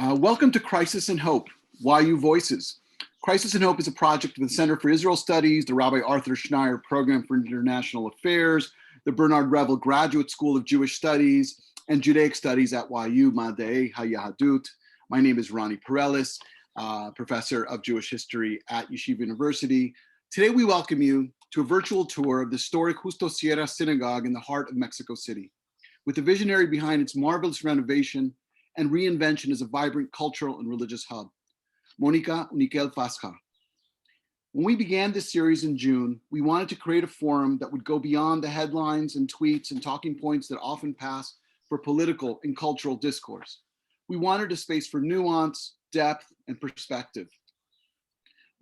Welcome to Crisis and Hope, YU Voices. Crisis and Hope is a project of the Center for Israel Studies, the Rabbi Arthur Schneier Program for International Affairs, the Bernard Revel Graduate School of Jewish Studies, and Judaic Studies at YU Madei HaYahadut. My name is Ronnie Perelis, Professor of Jewish History at Yeshiva University. Today we welcome you to a virtual tour of the historic Justo Synagogue in the heart of Mexico City, with the visionary behind its marvelous renovation and reinvention as a vibrant cultural and religious hub, Mónica Unikel-Fasja. When we began this series in June, we wanted to create a forum that would go beyond the headlines and tweets and talking points that often pass for political and cultural discourse. We wanted a space for nuance, depth, and perspective.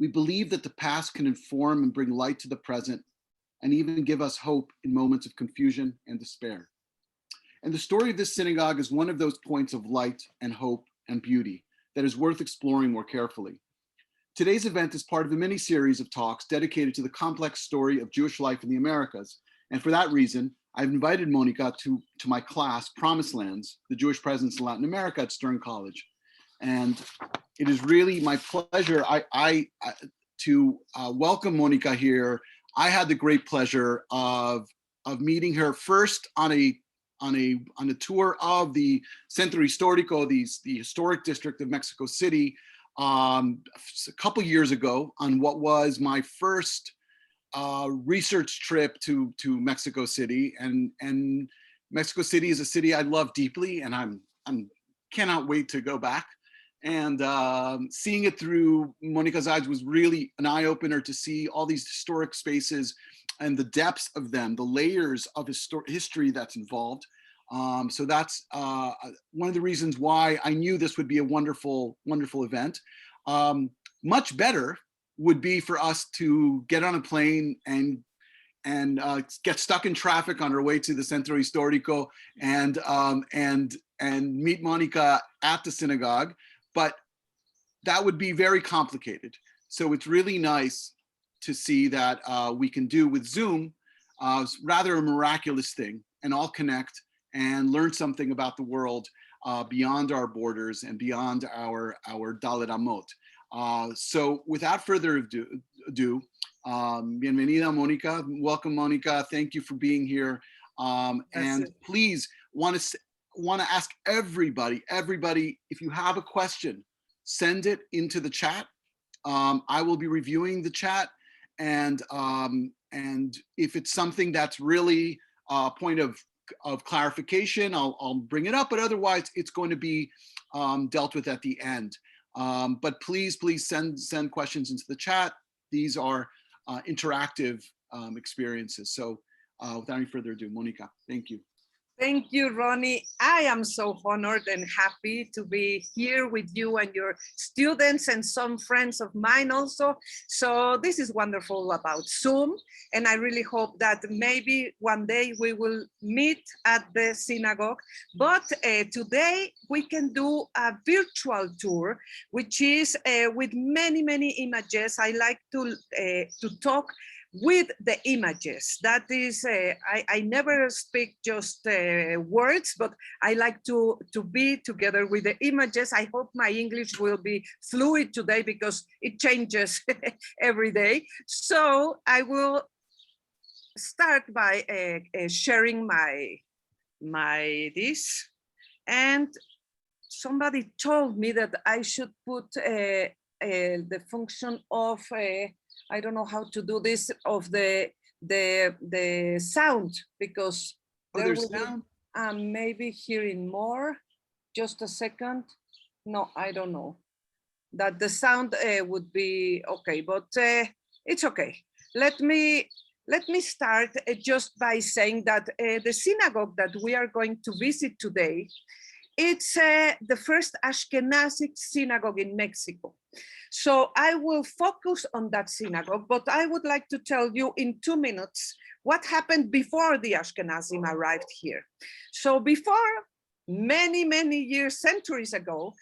We believe that the past can inform and bring light to the present, and even give us hope in moments of confusion and despair. And the story of this synagogue is one of those points of light and hope and beauty that is worth exploring more carefully. Today's event is part of a mini-series of talks dedicated to the complex story of Jewish life in the Americas. And for that reason, I've invited Mónica to my class, Promised Lands, the Jewish Presence in Latin America at Stern College. And it is really my pleasure to welcome Mónica here. I had the great pleasure of meeting her first on a tour of the Centro Histórico, the historic district of Mexico City, a couple years ago, on what was my first research trip to Mexico City. And Mexico City is a city I love deeply, and I'm cannot wait to go back. And seeing it through Mónica's eyes was really an eye-opener to see all these historic spaces and the depths of them, the layers of history that's involved. So that's one of the reasons why I knew this would be a wonderful, wonderful event. Much better would be for us to get on a plane and get stuck in traffic on our way to the Centro Histórico and meet Mónica at the synagogue, but that would be very complicated. So it's really nice to see that we can do with Zoom rather a miraculous thing, and all connect and learn something about the world beyond our borders and beyond our Dalet Amot. So without further ado, bienvenida Mónica, welcome Mónica, thank you for being here. And please want to ask everybody, if you have a question, send it into the chat. I will be reviewing the chat, and if it's something that's really a point of clarification, I'll bring it up, but otherwise it's going to be dealt with at the end. But please send questions into the chat. These are interactive experiences. So without any further ado, Mónica, thank you. Thank you, Ronnie. I am so honored and happy to be here with you and your students and some friends of mine also. So this is wonderful about Zoom. And I really hope that maybe one day we will meet at the synagogue. But today we can do a virtual tour, which is with many images. I like to talk with the images. That is, I never speak just words, but I like to be together with the images. I hope my English will be fluid today because it changes every day. So I will start by sharing my this. And somebody told me that I should put the function of I don't know how to do this, of the sound, because there will be, maybe hearing more. Just a second. No, I don't know. That the sound would be okay, but it's okay. Let me start just by saying that the synagogue that we are going to visit today, it's the first Ashkenazic synagogue in Mexico. So I will focus on that synagogue, but I would like to tell you in 2 minutes what happened before the Ashkenazim arrived here. So before, many years, centuries ago,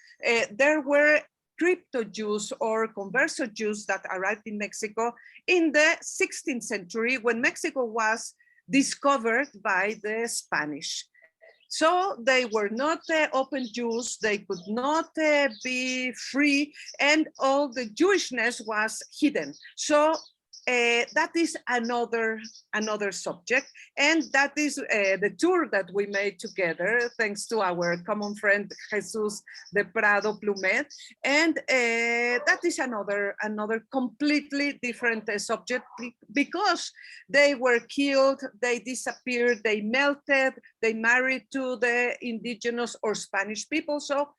there were crypto Jews or converso Jews that arrived in Mexico in the 16th century when Mexico was discovered by the Spanish. So they were not open Jews, they could not be free, and all the Jewishness was hidden. So that is another subject, and that is the tour that we made together, thanks to our common friend Jesus de Prado Plumet, and that is another completely different subject, because they were killed, they disappeared, they melted, they married to the indigenous or Spanish people, so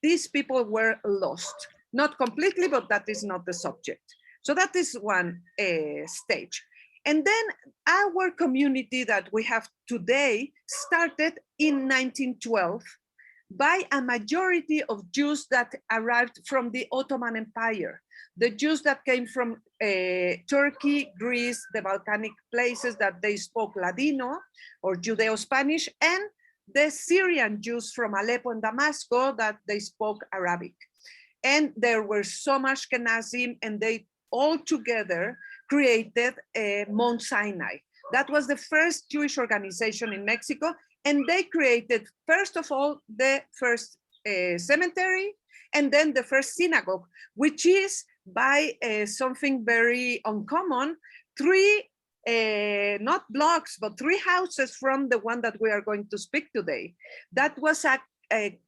these people were lost. Not completely, but that is not the subject. So that is one stage. And then our community that we have today started in 1912 by a majority of Jews that arrived from the Ottoman Empire. The Jews that came from Turkey, Greece, the Balkanic places that they spoke Ladino or Judeo-Spanish, and the Syrian Jews from Aleppo and Damascus that they spoke Arabic. And there were some Ashkenazim, and they all together created Mount Sinai. That was the first Jewish organization in Mexico, and they created, first of all, the first cemetery, and then the first synagogue, which is, by something very uncommon, three, not blocks, but 3 houses from the one that we are going to speak today. That was it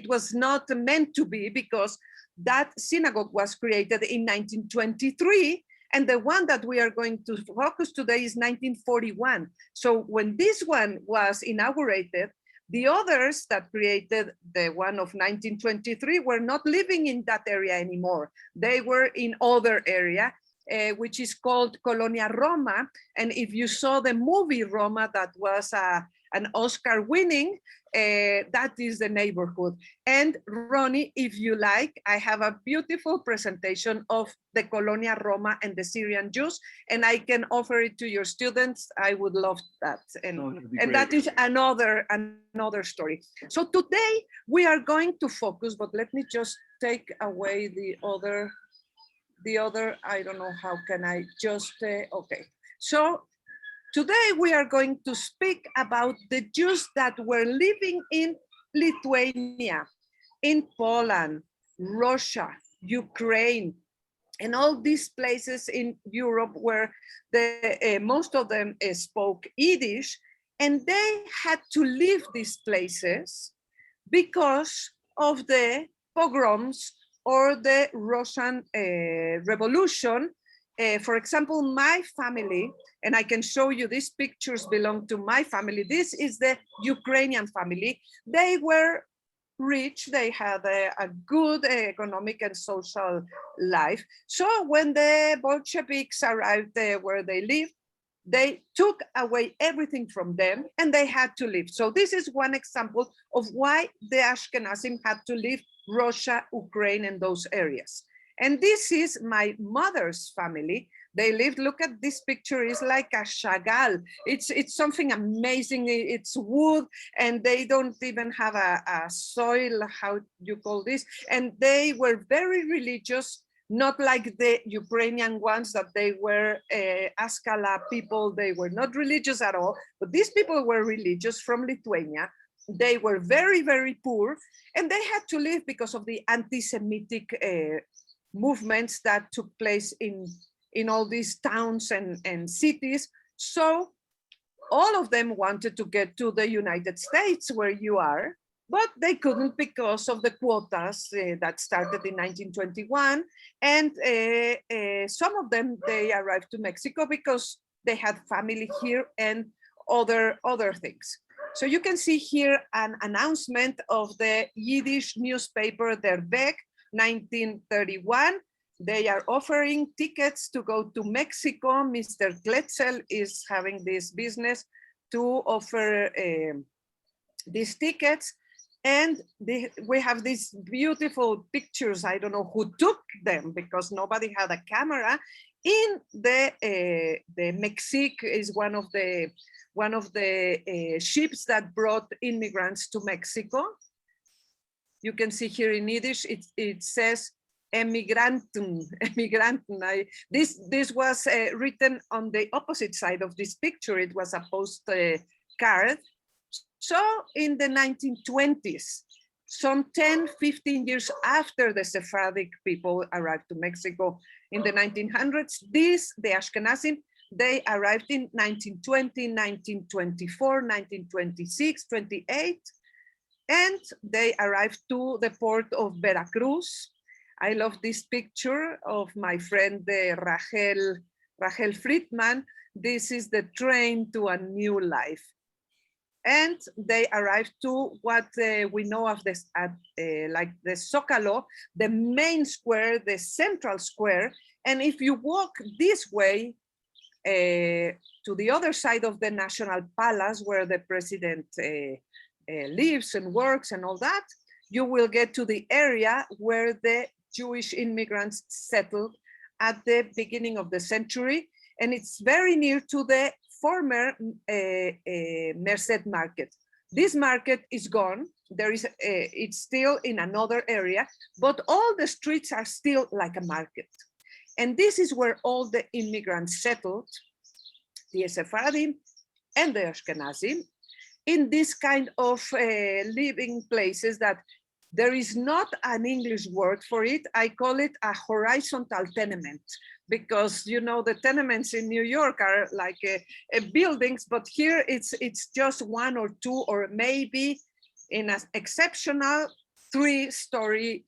was not meant to be, because that synagogue was created in 1923, and the one that we are going to focus today is 1941. So when this one was inaugurated, the others that created the one of 1923 were not living in that area anymore. They were in other area, which is called Colonia Roma. And if you saw the movie Roma, that was an Oscar winning, that is the neighborhood. And Ronnie, if you like, I have a beautiful presentation of the Colonia Roma and the Syrian Jews, and I can offer it to your students. I would love that. And that is another story. So today we are going to focus, but let me just take away the other, I don't know, how can I just, okay. So today we are going to speak about the Jews that were living in Lithuania, in Poland, Russia, Ukraine, and all these places in Europe where most of them spoke Yiddish, and they had to leave these places because of the pogroms or the Russian Revolution. For example, my family, and I can show you these pictures belong to my family. This is the Ukrainian family. They were rich, they had a good economic and social life. So when the Bolsheviks arrived where they lived, they took away everything from them and they had to leave. So this is one example of why the Ashkenazim had to leave Russia, Ukraine, and those areas. And this is my mother's family. They lived, look at this picture, it's like a Chagall. It's something amazing. It's wood, and they don't even have a soil, how you call this. And they were very religious, not like the Ukrainian ones that they were Askala people. They were not religious at all, but these people were religious from Lithuania. They were very, very poor, and they had to leave because of the anti-Semitic movements that took place in all these towns and cities. So all of them wanted to get to the United States, where you are, but they couldn't because of the quotas that started in 1921. And some of them, they arrived to Mexico because they had family here and other things. So you can see here an announcement of the Yiddish newspaper Der Weg, 1931. They are offering tickets to go to Mexico. Mr. Gletzel is having this business to offer these tickets. And we have these beautiful pictures. I don't know who took them because nobody had a camera. In the Mexique is one of the ships that brought immigrants to Mexico. You can see here in Yiddish, it says Emigranten. This was written on the opposite side of this picture. It was a post card. So in the 1920s, some 10, 15 years after the Sephardic people arrived to Mexico in the 1900s, the Ashkenazim, they arrived in 1920, 1924, 1926, 28, and they arrived to the port of Veracruz. I love this picture of my friend Rachel Friedman. This is the train to a new life. And they arrived to what we know of this like the Zócalo, the main square, the central square. And if you walk this way to the other side of the National Palace, where the president lives and works and all that, you will get to the area where the Jewish immigrants settled at the beginning of the century. And it's very near to the former Merced market. This market is gone. There is it's still in another area, but all the streets are still like a market. And this is where all the immigrants settled, the Sephardim and the Ashkenazim, in this kind of living places that there is not an English word for it. I call it a horizontal tenement, because you know the tenements in New York are like buildings, but here it's just one or two, or maybe in an exceptional 3-story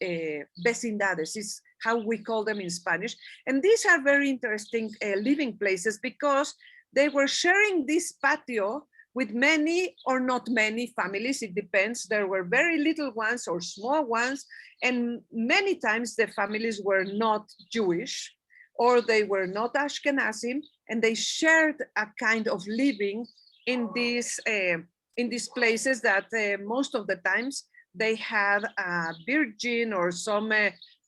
vecindades is how we call them in Spanish. And these are very interesting living places because they were sharing this patio with many or not many families, it depends. There were very little ones or small ones, and many times the families were not Jewish or they were not Ashkenazim, and they shared a kind of living in these places that most of the times they had a virgin or some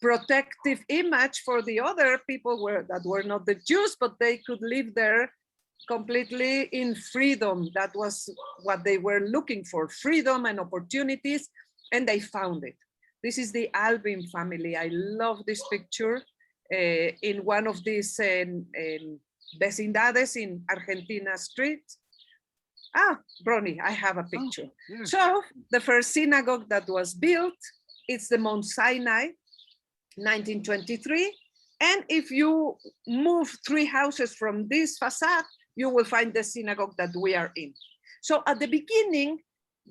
protective image for the other people that were not the Jews, but they could live there completely in freedom. That was what they were looking for, freedom and opportunities, and they found it. This is the Albin family. I love this picture in one of these vecindades in Argentina Street. Ah, Bronny, I have a picture. Oh, yeah. So the first synagogue that was built, it's the Mount Sinai, 1923. And if you move 3 houses from this facade, you will find the synagogue that we are in. So at the beginning,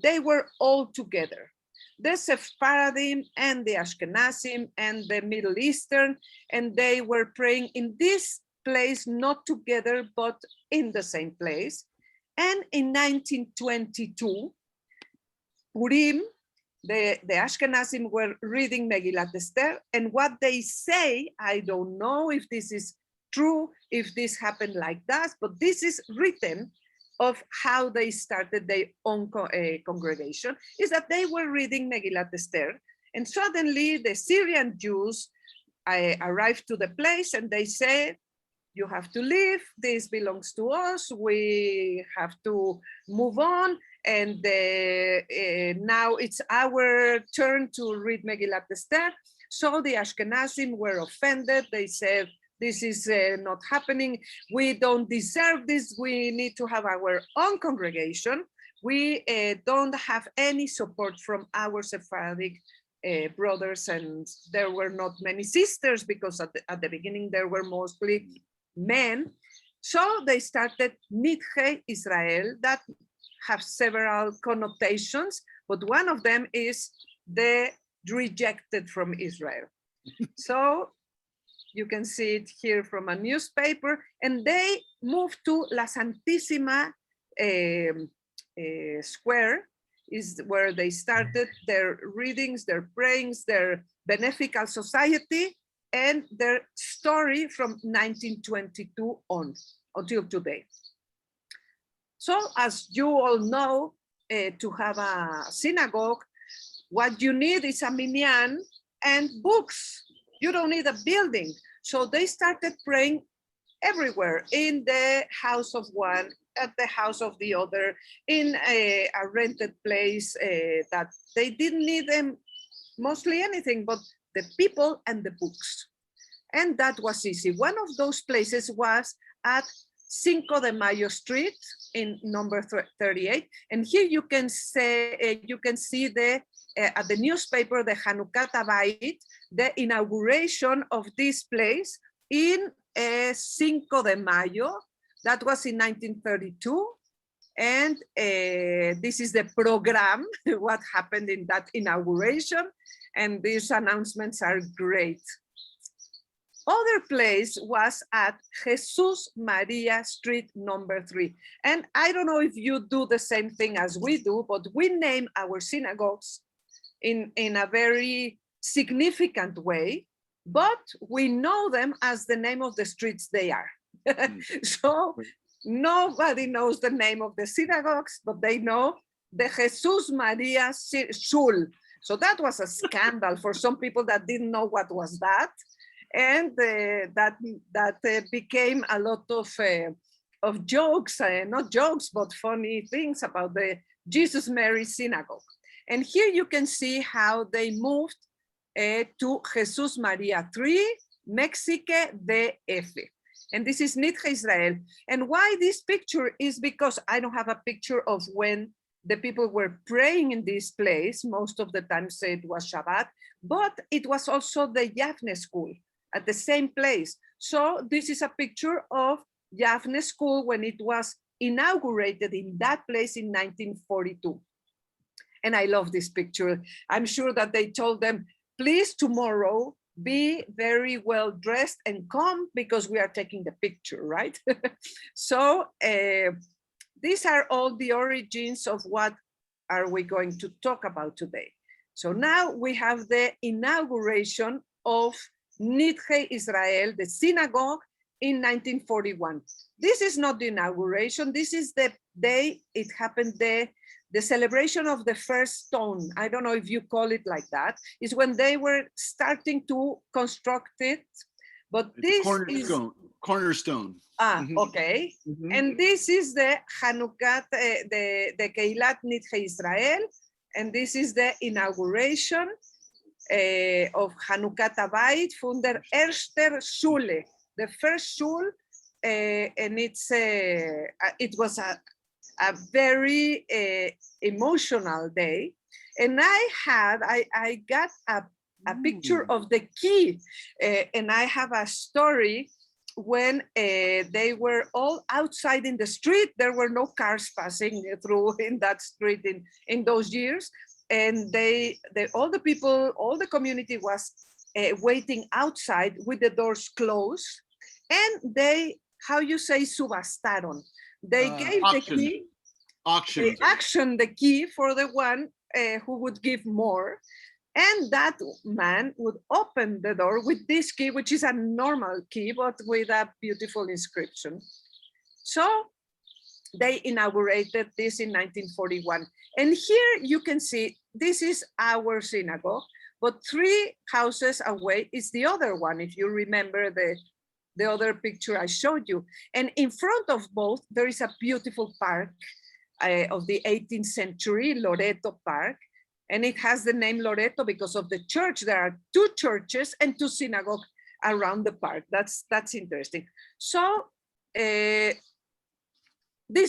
they were all together. The Sephardim and the Ashkenazim and the Middle Eastern, and they were praying in this place, not together, but in the same place. And in 1922, Purim, the Ashkenazim were reading Megillat Esther, and what they say, I don't know if this is true, if this happened like that, but this is written of how they started their own congregation, is that they were reading Megillat Esther, and suddenly the Syrian Jews arrived to the place and they said, you have to leave, this belongs to us, we have to move on, and now it's our turn to read Megillat Esther. So the Ashkenazim were offended. They said, this is not happening. We don't deserve this. We need to have our own congregation. We don't have any support from our Sephardic brothers, and there were not many sisters because at the beginning there were mostly men. So they started Nidhe Israel, that have several connotations, but one of them is the rejected from Israel. So you can see it here from a newspaper, and they moved to La Santísima Square, is where they started their readings, their prayings, their beneficial society, and their story from 1922 on until today. So as you all know, to have a synagogue, what you need is a minyan and books. You don't need a building. So they started praying everywhere, in the house of one, at the house of the other, in a rented place that they didn't need them mostly anything, but the people and the books. And that was easy. One of those places was at Cinco de Mayo Street in number 38. And here you can say, you can see the at the newspaper, the Hanukkah Tabait, the inauguration of this place in Cinco de Mayo. That was in 1932. And this is the program, what happened in that inauguration. And these announcements are great. Other place was at Jesus Maria Street number 3. And I don't know if you do the same thing as we do, but we name our synagogues in a very significant way, but we know them as the name of the streets they are. So nobody knows the name of the synagogues, but they know the Jesus Maria Shul. So that was a scandal for some people that didn't know what was that. And that became a lot of jokes, not jokes, but funny things about the Jesus Mary Synagogue. And here you can see how they moved to Jesus Maria 3, Mexique DF. And this is Nietzsche, Israel. And why this picture is because I don't have a picture of when the people were praying in this place. Most of the time it was Shabbat, but it was also the Yavne school at the same place. So this is a picture of Yavne school when it was inaugurated in that place in 1942. And I love this picture. I'm sure that they told them, please tomorrow be very well dressed and come because we are taking the picture, right? So these are all the origins of what are we going to talk about today. So now we have the inauguration of Nietzsche, Israel, the synagogue in 1941. This is not the inauguration. This is the day it happened, the celebration of the first stone. I don't know if you call it like that. Is when they were starting to construct it. But this cornerstone. is Cornerstone. Okay. And this is the Hanukkah, the Keilat Nietzsche Israel. And this is the inauguration of Hanukkah Tabait von der Erster Schule, the first shul, and it was a very emotional day. And I got a picture of the key, and I have a story when they were all outside in the street. There were no cars passing through in that street in those years. And all the people, all the community was waiting outside with the doors closed. And they, how you say, subastaron. They gave the key. Auction. They auctioned the key for the one who would give more. And that man would open the door with this key, which is a normal key, but with a beautiful inscription. So they inaugurated this in 1941. And here you can see, this is our synagogue, but 3 houses away is the other one, if you remember the other picture I showed you. And in front of both, there is a beautiful park of the 18th century, Loreto Park. And it has the name Loreto because of the church. There are 2 churches and 2 synagogues around the park. That's interesting. So this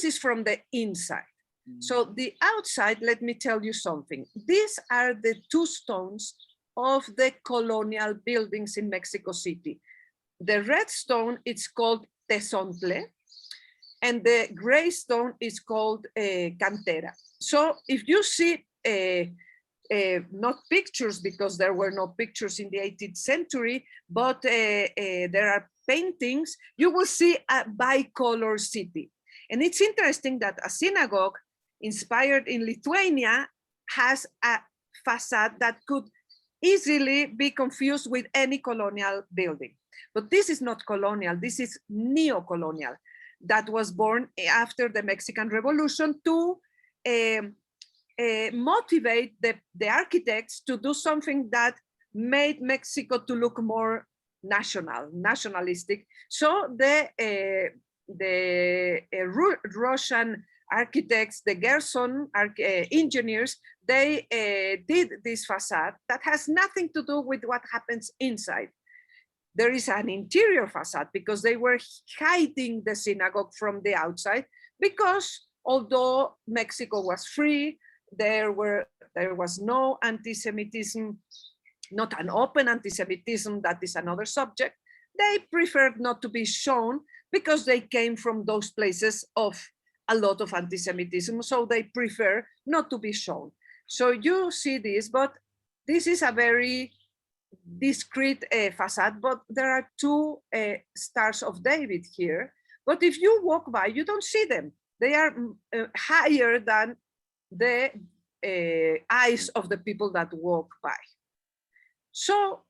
is from the inside. So the outside, let me tell you something. These are the 2 stones of the colonial buildings in Mexico City. The red stone is called Tezontle, and the gray stone is called Cantera. So if you see not pictures, because there were no pictures in the 18th century, but there are paintings, you will see a bicolor city. And it's interesting that a synagogue inspired in Lithuania has a facade that could easily be confused with any colonial building. But this is not colonial, this is neo-colonial, that was born after the Mexican Revolution to motivate the architects to do something that made Mexico to look more nationalistic. So the Russian architects, the Gerson engineers, they did this facade that has nothing to do with what happens inside. there is an interior facade because they were hiding the synagogue from the outside, because although Mexico was free, there was no anti-Semitism, not an open anti-Semitism, that is another subject. They preferred not to be shown because they came from those places of a lot of anti-Semitism, so they prefer not to be shown. So you see this, but this is a very discrete facade, but there are two stars of David here. But if you walk by, you don't see them. They are higher than the eyes of the people that walk by. So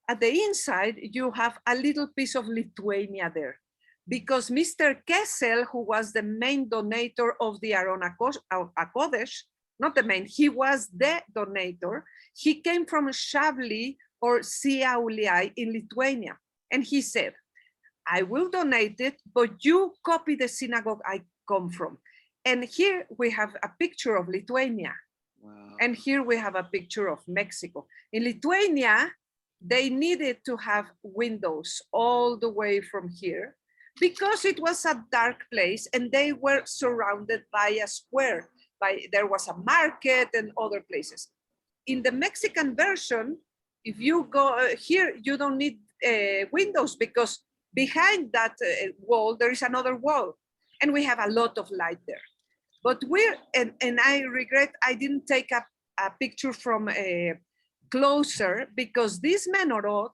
at the inside, you have a little piece of Lithuania there, because Mr. Kessel, who was the main donator of the Aron HaKodesh, not the main, he was the donator. He came from Shavli or Siauliai in Lithuania. And he said, I will donate it, but you copy the synagogue I come from. And here we have a picture of Lithuania. Wow. And here we have a picture of Mexico. In Lithuania, they needed to have windows all the way from here because it was a dark place and they were surrounded by a square. There was a market and other places. In the Mexican version, if you go here, you don't need windows because behind that wall, there is another wall and we have a lot of light there. But and I regret I didn't take a picture from closer because these menorot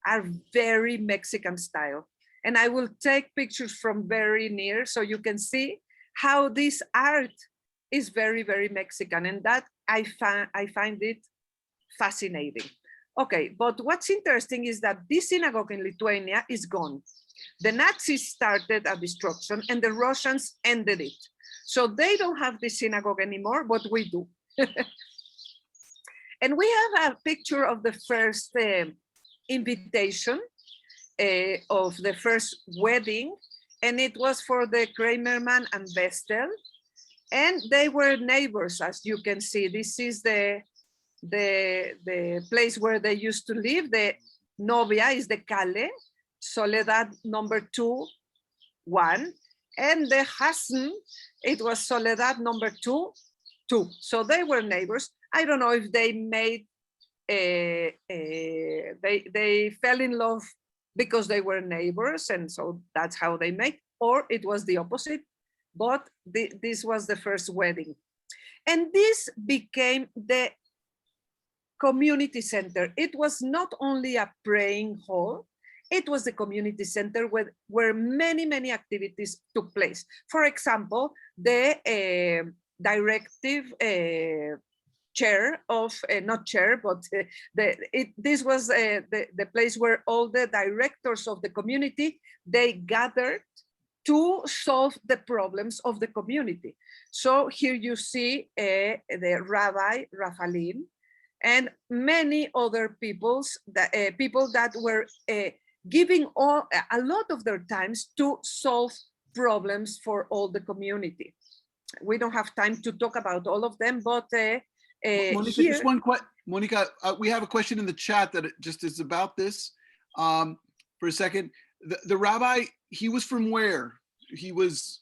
are very Mexican style. And I will take pictures from very near so you can see how this art is very, very Mexican. And that I find it fascinating. Okay, but what's interesting is that this synagogue in Lithuania is gone. The Nazis started a destruction and the Russians ended it. So they don't have the synagogue anymore, but we do. And we have a picture of the first invitation of the first wedding, and it was for the Kramerman and Vestel, and they were neighbors, as you can see. This is the place where they used to live. The novia is the Calle, Soledad number 2, 1, and the Hassan, it was Soledad number 2, 2. So they were neighbors. I don't know if they made, they fell in love because they were neighbors, and so that's how they met, or it was the opposite, but this was the first wedding. And this became the community center. It was not only a praying hall, it was the community center where many, many activities took place. For example, the directive chair of, not chair, but this was the place where all the directors of the community, they gathered to solve the problems of the community. So here you see the Rabbi Rafalin and many other people that were giving a lot of their times to solve problems for all the community. We don't have time to talk about all of them, but Monica, here, just one question. Monica, we have a question in the chat that just is about this. For a second, the rabbi, he was from where? He was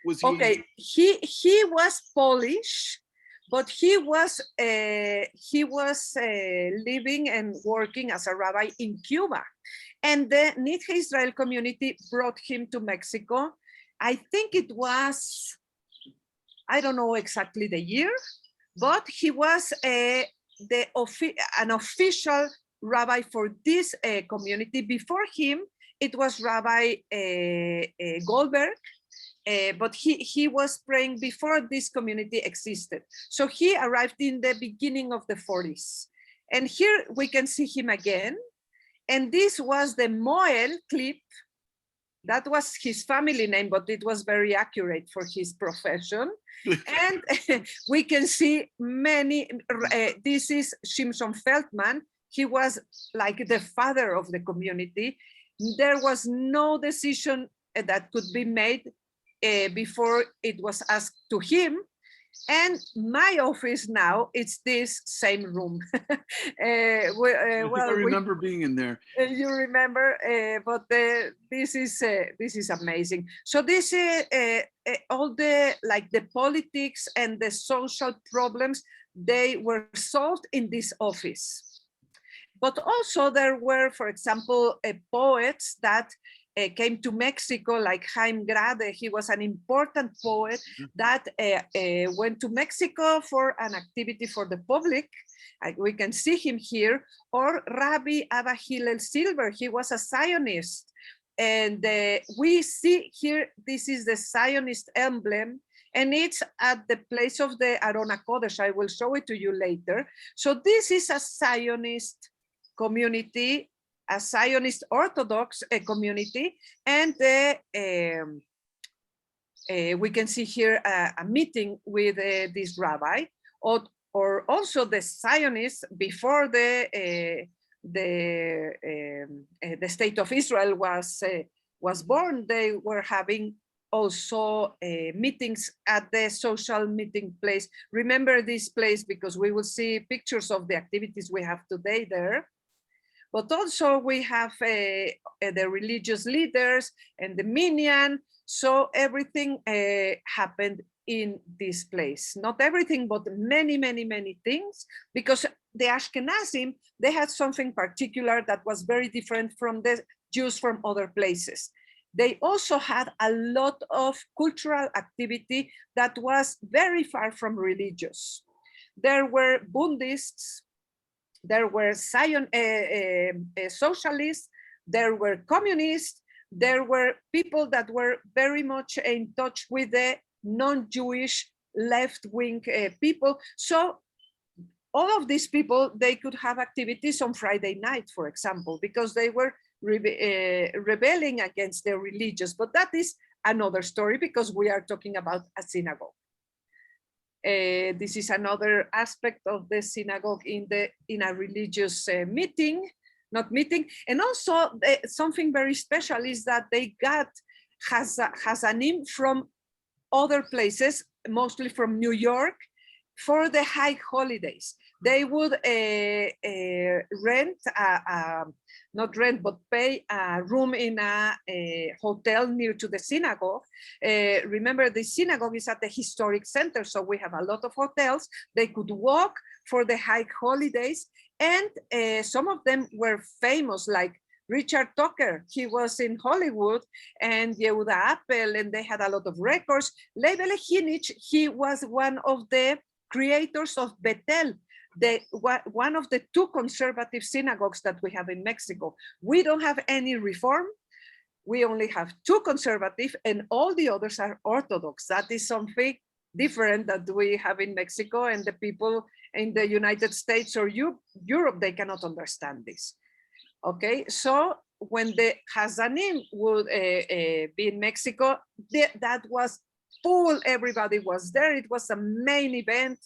he? Okay, he was Polish, but he was living and working as a rabbi in Cuba, and the Nietzsche Israel community brought him to Mexico. I think it was, I don't know exactly the year, but he was an official rabbi for this community. Before him, it was Rabbi Goldberg, but he was praying before this community existed. So he arrived in the beginning of the 40s. And here we can see him again. And this was the Moel clip. That was his family name, but it was very accurate for his profession. And we can see many, this is Shimshon Feldman. He was like the father of the community. There was no decision that could be made before it was asked to him. And my office now, it's this same room. I remember being in there. You remember, but this is amazing. So this all the the politics and the social problems, they were solved in this office. But also there were, for example, poets that came to Mexico, like Jaime Grade. He was an important poet that went to Mexico for an activity for the public. We can see him here. Or Rabbi Abba Hillel Silver, he was a Zionist. And we see here, this is the Zionist emblem, and it's at the place of the Aron HaKodesh. I will show it to you later. So this is a Zionist community, a Zionist Orthodox community, and we can see here a meeting with this rabbi, or also the Zionists before the state of Israel was born. They were having also meetings at the social meeting place. Remember this place because we will see pictures of the activities we have today there. But also we have the religious leaders and the minyan. So everything happened in this place. Not everything, but many, many, many things, because the Ashkenazim, they had something particular that was very different from the Jews from other places. They also had a lot of cultural activity that was very far from religious. There were Bundists, there were socialists, there were communists, there were people that were very much in touch with the non-Jewish left-wing people. So all of these people, they could have activities on Friday night, for example, because they were rebelling against their religious. But that is another story because we are talking about a synagogue. This is another aspect of the synagogue in a religious meeting. And also something very special is that they got Hazanim from other places, mostly from New York, for the high holidays. They would pay a room in a hotel near to the synagogue. Remember, the synagogue is at the historic center, so we have a lot of hotels. They could walk for the high holidays, and some of them were famous, like Richard Tucker. He was in Hollywood, and Yehuda Appel, and they had a lot of records. Leib Lehinich, he was one of the creators of Betel, one of the two conservative synagogues that we have in Mexico. We don't have any reform. We only have two conservative, and all the others are Orthodox. That is something different that we have in Mexico, and the people in the United States or Europe, they cannot understand this. Okay, so when the Hazanim would be in Mexico, that was full. Everybody was there. It was a main event.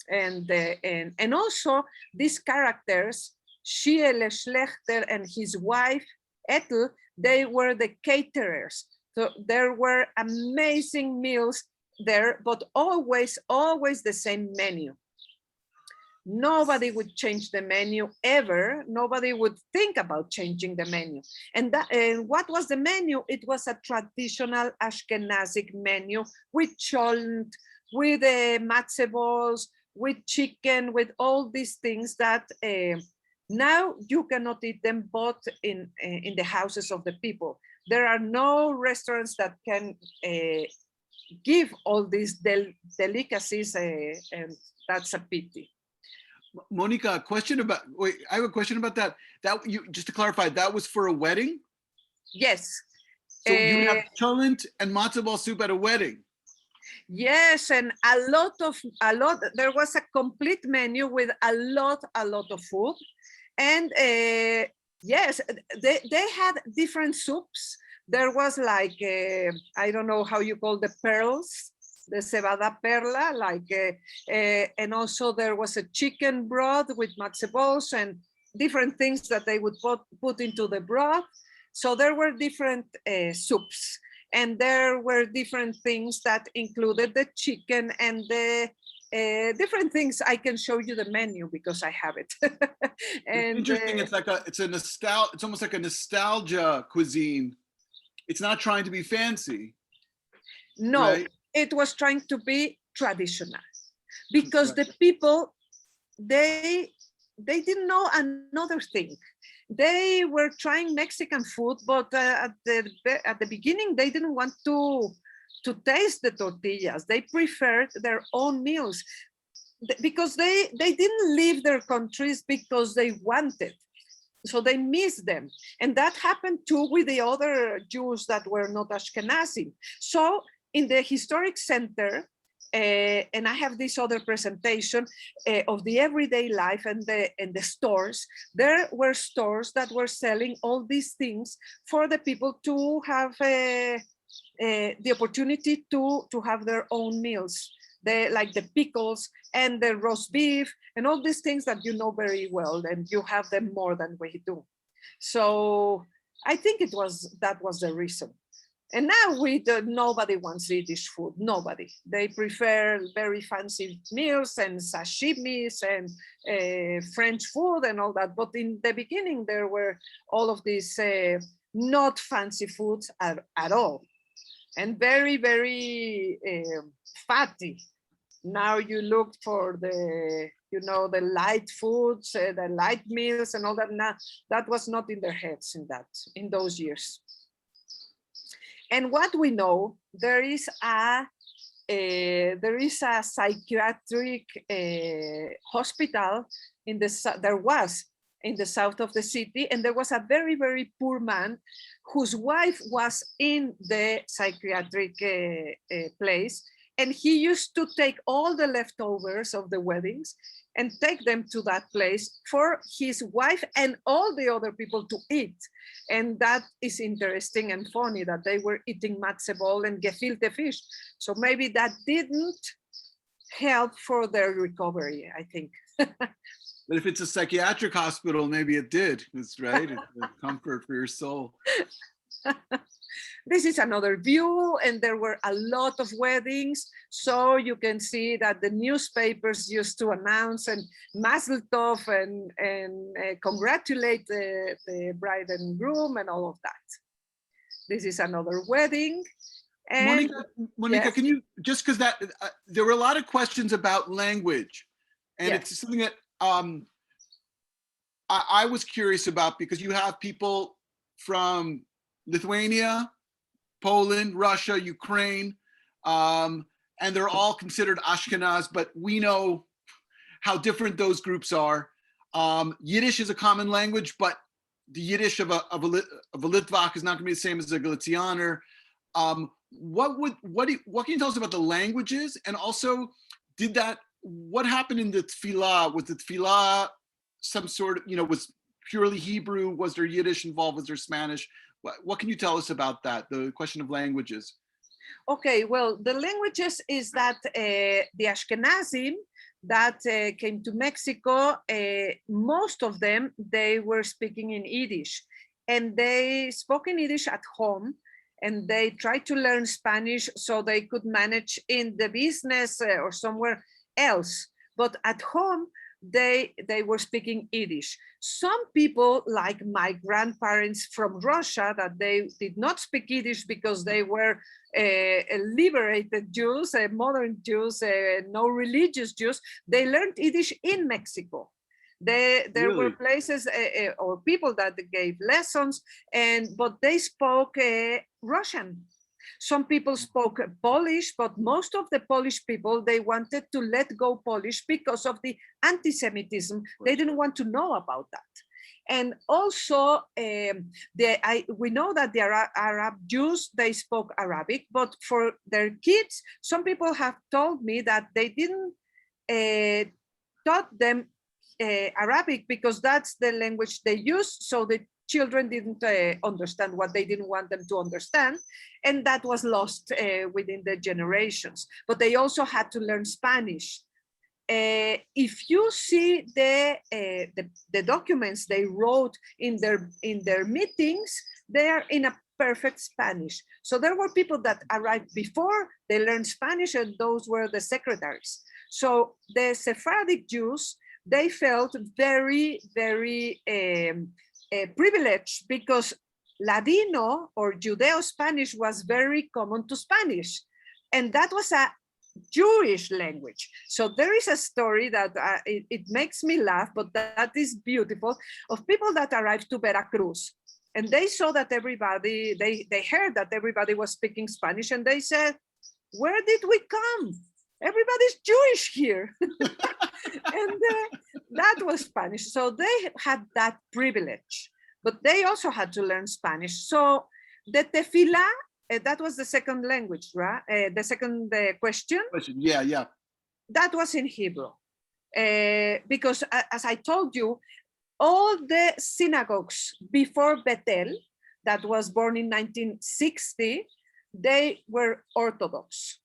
And also these characters, Shiele Schlechter and his wife, Ethel, they were the caterers. So there were amazing meals there, but always the same menu. Nobody would change the menu ever. Nobody would think about changing the menu. And what was the menu? It was a traditional Ashkenazic menu with cholent, with matzo balls, with chicken, with all these things that now you cannot eat them, but in the houses of the people. There are no restaurants that can give all these delicacies, and that's a pity. Monica, I have a question about that. Just to clarify, that was for a wedding? Yes. So you have cholent and matzo ball soup at a wedding? Yes, and there was a complete menu with a lot of food. And yes, they had different soups. There was like, I don't know how you call the pearls, the cebada perla, and also there was a chicken broth with matzo balls and different things that they would put into the broth. So there were different soups. And there were different things that included the chicken and the different things. I can show you the menu because I have it. And it's interesting. It's almost like a nostalgia cuisine. It's not trying to be fancy. No, right? It was trying to be traditional because the people, they didn't know another thing. They were trying Mexican food, but at the beginning, they didn't want to taste the tortillas. They preferred their own meals because they didn't leave their countries because they wanted. So they missed them. And that happened too with the other Jews that were not Ashkenazi. So in the historic center, and I have this other presentation of the everyday life and the stores. There were stores that were selling all these things for the people to have the opportunity to have their own meals. Like the pickles and the roast beef and all these things that you know very well, and you have them more than we do. So I think that was the reason. And now nobody wants Yiddish food, nobody. They prefer very fancy meals and sashimis and French food and all that. But in the beginning, there were all of these not fancy foods at all. And very, very fatty. Now you look for the light foods, the light meals and all that. Now, that was not in their heads in those years. And what we know, there is a psychiatric hospital there was in the south of the city, and there was a very, very poor man whose wife was in the psychiatric place, and he used to take all the leftovers of the weddings and take them to that place for his wife and all the other people to eat. And that is interesting and funny that they were eating matzebol and gefilte fish. So maybe that didn't help for their recovery, I think. But if it's a psychiatric hospital, maybe it did. That's right. It's a comfort for your soul. This is another view, and there were a lot of weddings. So you can see that the newspapers used to announce and mazel tov and congratulate the bride and groom and all of that. This is another wedding. And Monica, yes. Can you, just because there were a lot of questions about language, and yes. It's something that I was curious about, because you have people from Lithuania, Poland, Russia, Ukraine, and they're all considered Ashkenaz, but we know how different those groups are. Yiddish is a common language, but the Yiddish of a Litvak is not going to be the same as a Galicianer. What can you tell us about the languages? And also, what happened in the tefillah? Was the tefillah some sort of, was purely Hebrew? Was there Yiddish involved? Was there Spanish? What can you tell us about that, the question of languages? Okay, well, the languages is that the Ashkenazim that came to Mexico, most of them, they were speaking in Yiddish, and they spoke in Yiddish at home, and they tried to learn Spanish so they could manage in the business or somewhere else. But at home, they were speaking Yiddish. Some people, like my grandparents from Russia, that they did not speak Yiddish because they were liberated Jews, modern Jews, no religious Jews, they learned Yiddish in Mexico. There were places or people that gave lessons, but they spoke Russian. Some people spoke Polish, but most of the Polish people, they wanted to let go Polish because of the anti-Semitism. They didn't want to know about that. And also, we know that the Arab Jews, they spoke Arabic, but for their kids, some people have told me that they didn't taught them Arabic because that's the language they use. So the children didn't understand what they didn't want them to understand. And that was lost within the generations. But they also had to learn Spanish. If you see the documents they wrote in their meetings, they are in a perfect Spanish. So there were people that arrived before, they learned Spanish, and those were the secretaries. So the Sephardic Jews, they felt very, very privileged because Ladino or Judeo-Spanish was very common to Spanish. And that was a Jewish language. So there is a story that it makes me laugh, but that is beautiful, of people that arrived to Veracruz. And they saw that everybody, they heard that everybody was speaking Spanish, and they said, where did we come? Everybody's Jewish here. And that was Spanish. So they had that privilege, but they also had to learn Spanish. So the tefillah, that was the second language, right? The second question. Yeah, yeah. That was in Hebrew. Because as I told you, all the synagogues before Bethel, that was born in 1960, they were Orthodox.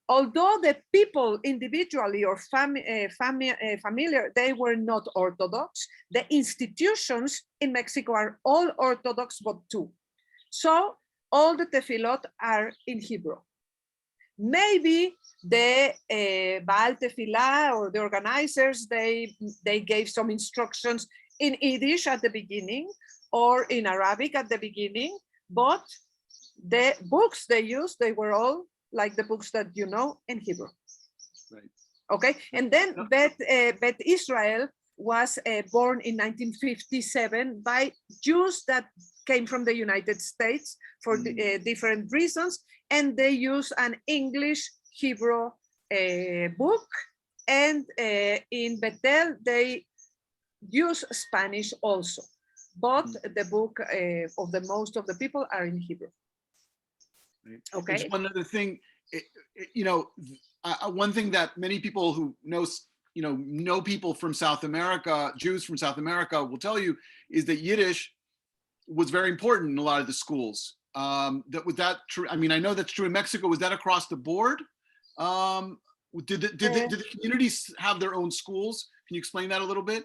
Although the people individually or familiar, they were not Orthodox. The institutions in Mexico are all Orthodox but two. So all the tefillot are in Hebrew. Maybe the Baal Tefillah or the organizers, they gave some instructions in Yiddish at the beginning or in Arabic at the beginning, but the books they used, they were all like the books that you know in Hebrew. Right. Okay, and then Bet Israel was born in 1957 by Jews that came from the United States for different reasons, and they use an English Hebrew book, and in Bethel they use Spanish also, but the book of the most of the people are in Hebrew. Right. Okay. Just one other thing, you know, one thing that many people who know people from South America, Jews from South America, will tell you is that Yiddish was very important in a lot of the schools. Was that true? I mean, I know that's true in Mexico. Was that across the board? Did the communities have their own schools? Can you explain that a little bit?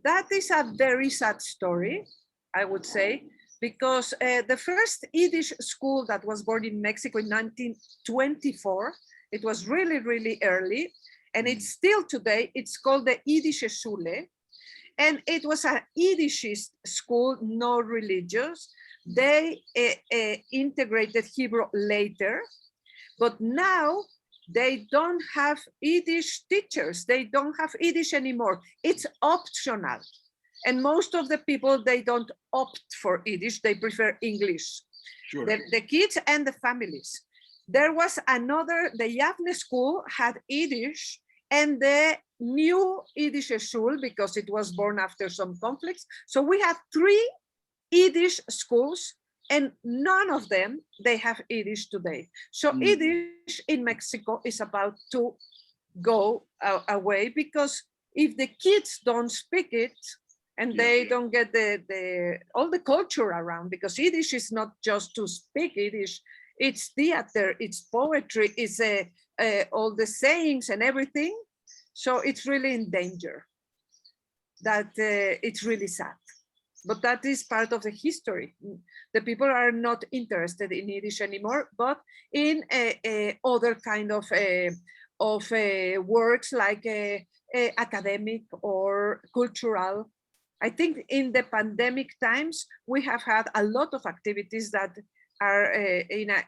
That is a very sad story, I would say, because the first Yiddish school that was born in Mexico in 1924, it was really, really early, and it's still today, it's called the Yiddish Schule, and it was a Yiddishist school, no religious. They integrated Hebrew later, but now they don't have Yiddish teachers. They don't have Yiddish anymore. It's optional. And most of the people, they don't opt for Yiddish. They prefer English. Sure. The kids and the families. There was another, the Yavne school had Yiddish, and the new Yiddish school, because it was born after some conflicts. So we have 3 Yiddish schools, and none of them, they have Yiddish today. So Yiddish in Mexico is about to go away, because if the kids don't speak it, and they don't get all the culture around, because Yiddish is not just to speak Yiddish, it's theater, it's poetry, it's all the sayings and everything. So it's really in danger. That it's really sad. But that is part of the history. The people are not interested in Yiddish anymore, but in other kind of works like academic or cultural. I think in the pandemic times, we have had a lot of activities that are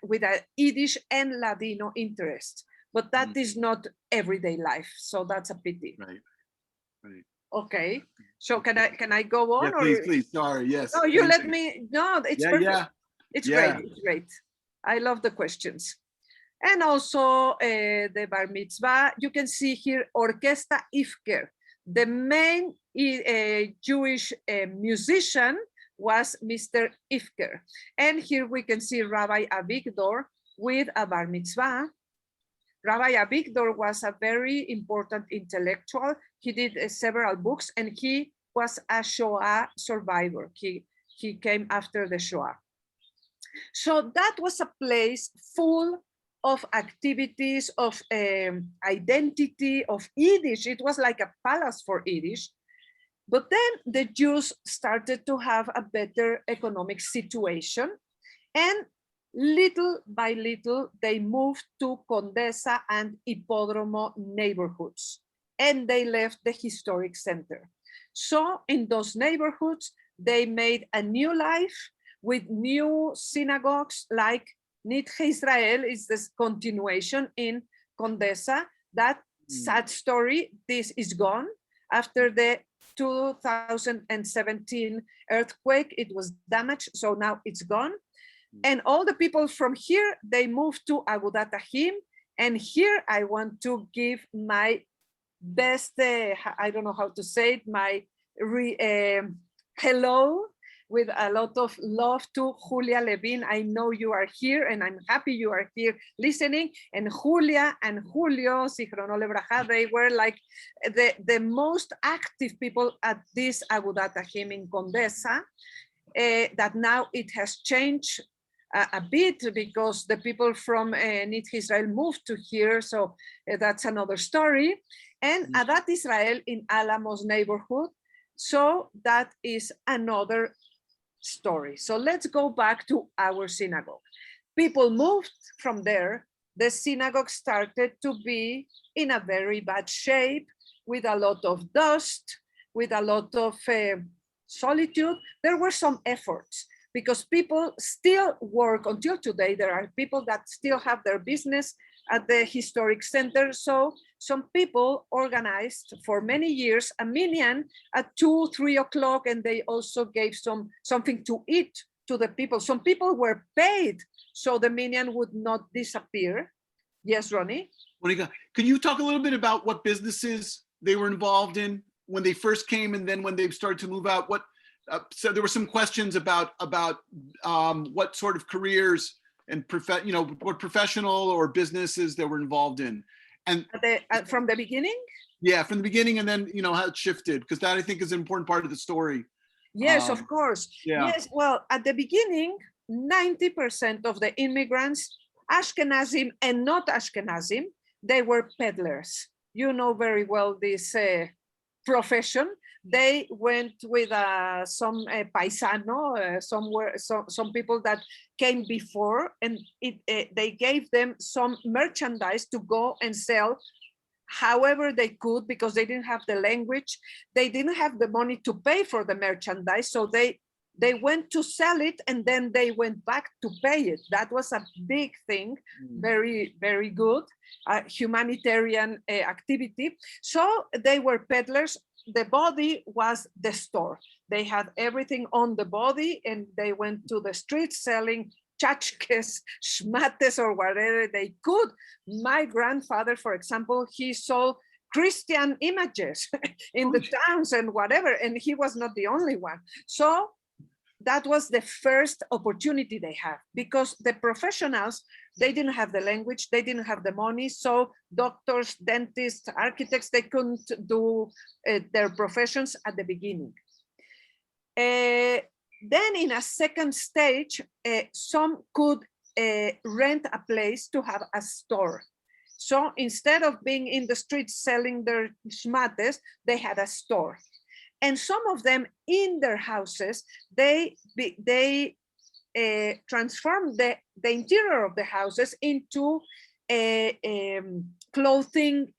with a Yiddish and Ladino interest, but that is not everyday life. So that's a pity. Right, right. Okay, so can I go on? Yeah, please. Sorry, yes. No, you let me. No, it's perfect. Yeah. It's great. It's great. I love the questions. And also the bar mitzvah. You can see here Orquesta Ifker. The main Jewish musician was Mr. Ifker. And here we can see Rabbi Avigdor with a bar mitzvah. Rabbi Avigdor was a very important intellectual. He did several books, and he was a Shoah survivor. He came after the Shoah. So that was a place full of activities, of identity, of Yiddish. It was like a palace for Yiddish. But then the Jews started to have a better economic situation, And little by little, they moved to Condesa and Hipódromo neighborhoods, and they left the historic center. So in those neighborhoods, they made a new life with new synagogues, like Nietzsche Israel is this continuation in Condesa. That sad story, this is gone. After the 2017 earthquake, it was damaged, so now it's gone. And all the people from here, they moved to Agudat Ahim. And here I want to give my best, I don't know how to say it, my hello with a lot of love to Julia Levin. I know you are here and I'm happy you are here listening. And Julia and Julio, Zichrono Lebraja, they were like the most active people at this Agudat Ahim in Condesa, that now it has changed a bit because the people from Nietzsche Israel moved to here. So that's another story. And Adat Israel in Alamos neighborhood. So that is another story. So let's go back to our synagogue. People moved from there. The synagogue started to be in a very bad shape, with a lot of dust, with a lot of solitude. There were some efforts because people still work until today. There are people that still have their business at the historic center. So some people organized for many years a minyan at 2, 3 o'clock, and they also gave something to eat to the people. Some people were paid so the minyan would not disappear. Yes, Ronnie? Monica, can you talk a little bit about what businesses they were involved in when they first came, and then when they started to move out? So there were some questions about what sort of careers and what professional or businesses they were involved in, and from the beginning. Yeah, from the beginning, and then how it shifted, because that I think is an important part of the story. Yes, of course. Yeah. Yes, well, at the beginning, 90% of the immigrants, Ashkenazim and not Ashkenazim, they were peddlers. You know very well this profession. They went with some paisano, some people that came before, and they gave them some merchandise to go and sell however they could, because they didn't have the language. They didn't have the money to pay for the merchandise. So they went to sell it, and then they went back to pay it. That was a big thing, very, very good, humanitarian activity. So they were peddlers. The body was the store. They had everything on the body, and they went to the streets selling tchotchkes, shmates, or whatever they could. My grandfather, for example, he sold Christian images in the towns and whatever, and he was not the only one. So that was the first opportunity they had, because the professionals, they didn't have the language, they didn't have the money. So doctors, dentists, architects, they couldn't do their professions at the beginning. Then in a second stage, some could rent a place to have a store. So instead of being in the streets selling their shmates, they had a store. And some of them in their houses, they transformed the interior of the houses into clothing,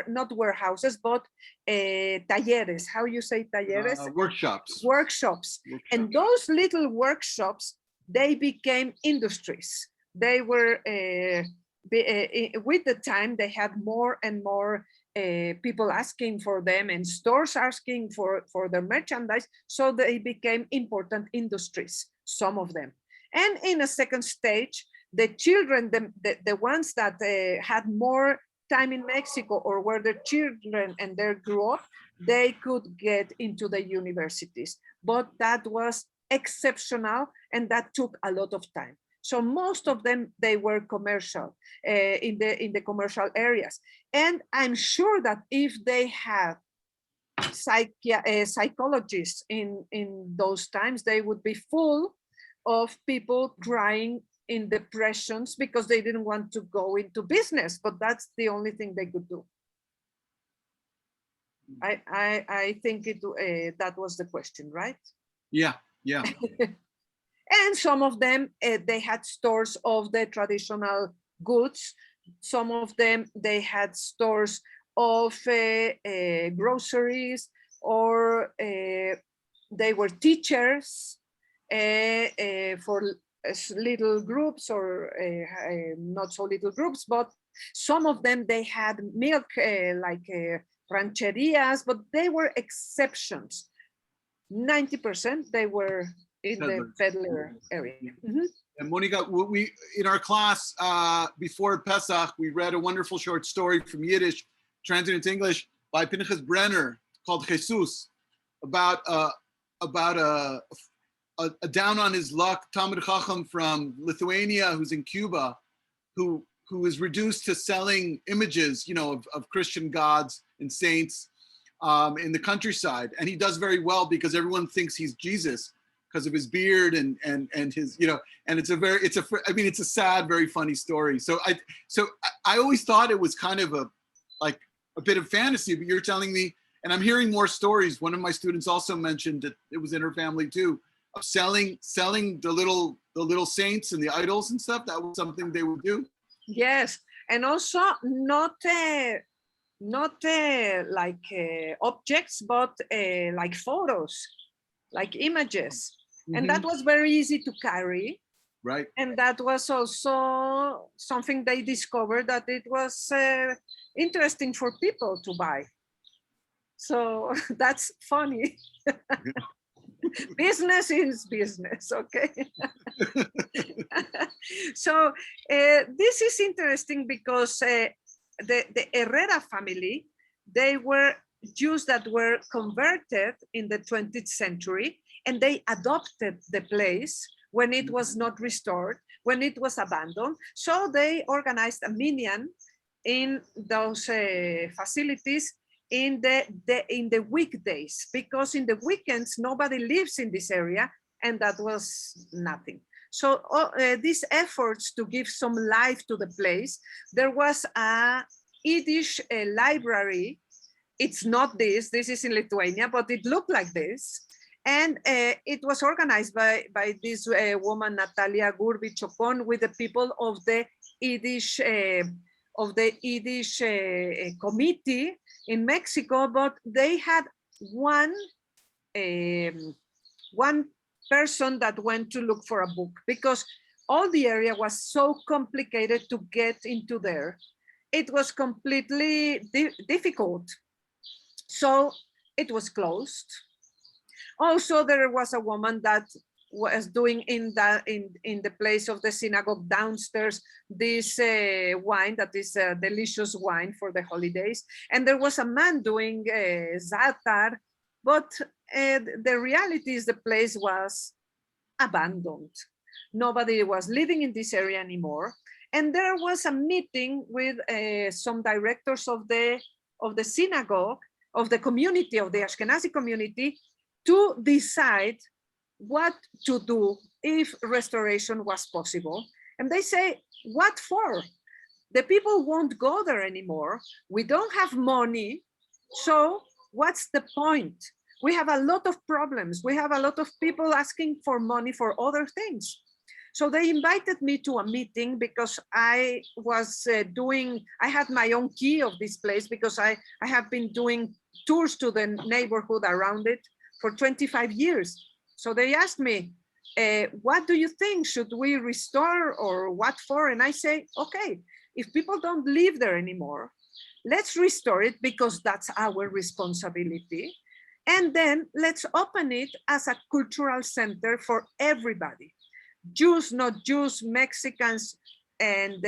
not warehouses, but talleres. How you say talleres? Workshops. And those little workshops, they became industries. They were, with the time, they had more and more people asking for them, and stores asking for their merchandise. So they became important industries, some of them. And in a second stage, the children, the ones that had more time in Mexico, or were the children and they grew up, they could get into the universities. But that was exceptional, and that took a lot of time. So most of them, they were commercial, in the commercial areas. And I'm sure that if they had psychologists in those times, they would be full of people crying in depressions because they didn't want to go into business, but that's the only thing they could do. I think that was the question, right? Yeah. And some of them, they had stores of the traditional goods. Some of them, they had stores of groceries, or they were teachers for little groups, or not so little groups, but some of them, they had milk, like rancherias, but they were exceptions. 90% they were in the peddler area. Mm-hmm. And Monica, we in our class before Pesach, we read a wonderful short story from Yiddish, translated into English by Pinchas Brenner, called Jesus, about a down on his luck Talmid Chacham from Lithuania, who's in Cuba, who is reduced to selling images, of Christian gods and saints in the countryside, and he does very well because everyone thinks he's Jesus because of his beard and his, and it's a sad, very funny story. So I always thought it was kind of a bit of fantasy, but you're telling me, and I'm hearing more stories. One of my students also mentioned that it was in her family too, of selling the little saints and the idols and stuff. That was something they would do. Yes, and also not like objects, but like photos, like images. Mm-hmm. And that was very easy to carry. Right. And that was also something they discovered, that it was interesting for people to buy. So that's funny. Business is business, okay? So this is interesting because the Herrera family, they were Jews that were converted in the 20th century, and they adopted the place when it was not restored, when it was abandoned. So they organized a minyan in those facilities in the weekdays, because in the weekends nobody lives in this area, and that was nothing. So these efforts to give some life to the place, there was a Yiddish library. It's not this is in Lithuania, but it looked like this. And it was organized by this woman, Natalia Gurbi-Chocon, with the people of the Yiddish committee in Mexico, but they had one person that went to look for a book, because all the area was so complicated to get into there. It was completely difficult. So it was closed. Also, there was a woman that was doing in the place of the synagogue downstairs this wine that is a delicious wine for the holidays, and there was a man doing za'atar, but the reality is the place was abandoned. Nobody was living in this area anymore, and there was a meeting with some directors of the synagogue, of the community, of the Ashkenazi community, to decide what to do if restoration was possible. And they say, what for? The people won't go there anymore. We don't have money. So what's the point? We have a lot of problems. We have a lot of people asking for money for other things. So they invited me to a meeting because I was I had my own key of this place, because I have been doing tours to the neighborhood around it for 25 years. So they asked me, what do you think? Should we restore, or what for? And I say, okay, if people don't live there anymore, let's restore it, because that's our responsibility. And then let's open it as a cultural center for everybody. Jews, not Jews, Mexicans, and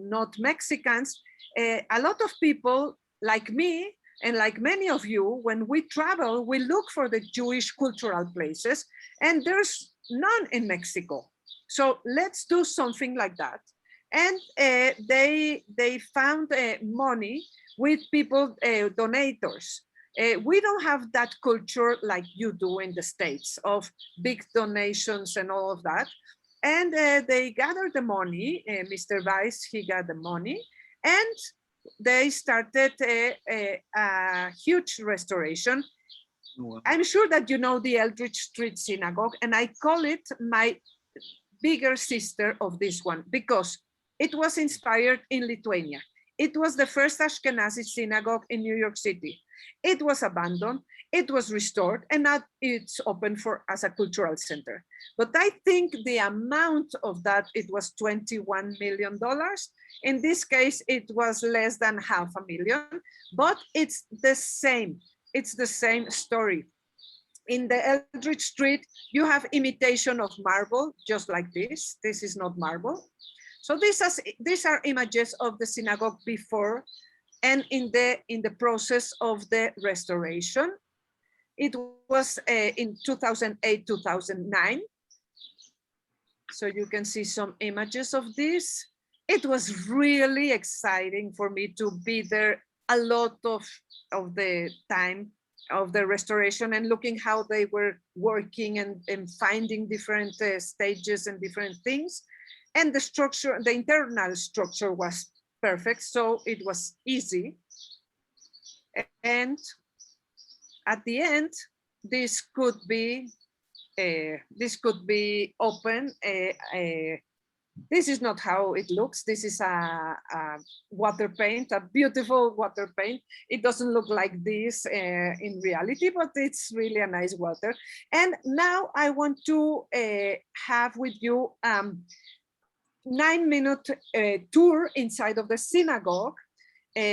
not Mexicans. A lot of people like me, and like many of you, when we travel, we look for the Jewish cultural places, and there's none in Mexico. So let's do something like that. And they found money with people, donators. We don't have that culture like you do in the States of big donations and all of that. And they gathered the money. Mr. Weiss, he got the money, and they started a huge restoration. Oh, wow. I'm sure that you know the Eldridge Street Synagogue, and I call it my bigger sister of this one because it was inspired in Lithuania. It was the first Ashkenazi synagogue in New York City. It was abandoned, it was restored, and now it's open as a cultural center. But I think the amount of that, it was $21 million. In this case, it was less than $500,000, but it's the same. It's the same story. In the Eldridge Street, you have imitation of marble, just like this. This is not marble. So these are images of the synagogue before and in the process of the restoration. It was in 2008, 2009. So you can see some images of this. It was really exciting for me to be there a lot of the time of the restoration and looking how they were working and finding different stages and different things. And the structure, the internal structure was perfect, so it was easy. And at the end, this could be open. This is not how it looks. This is a water paint, a beautiful water paint. It doesn't look like this in reality, but it's really a nice water. And now I want to have with you 9-minute tour inside of the synagogue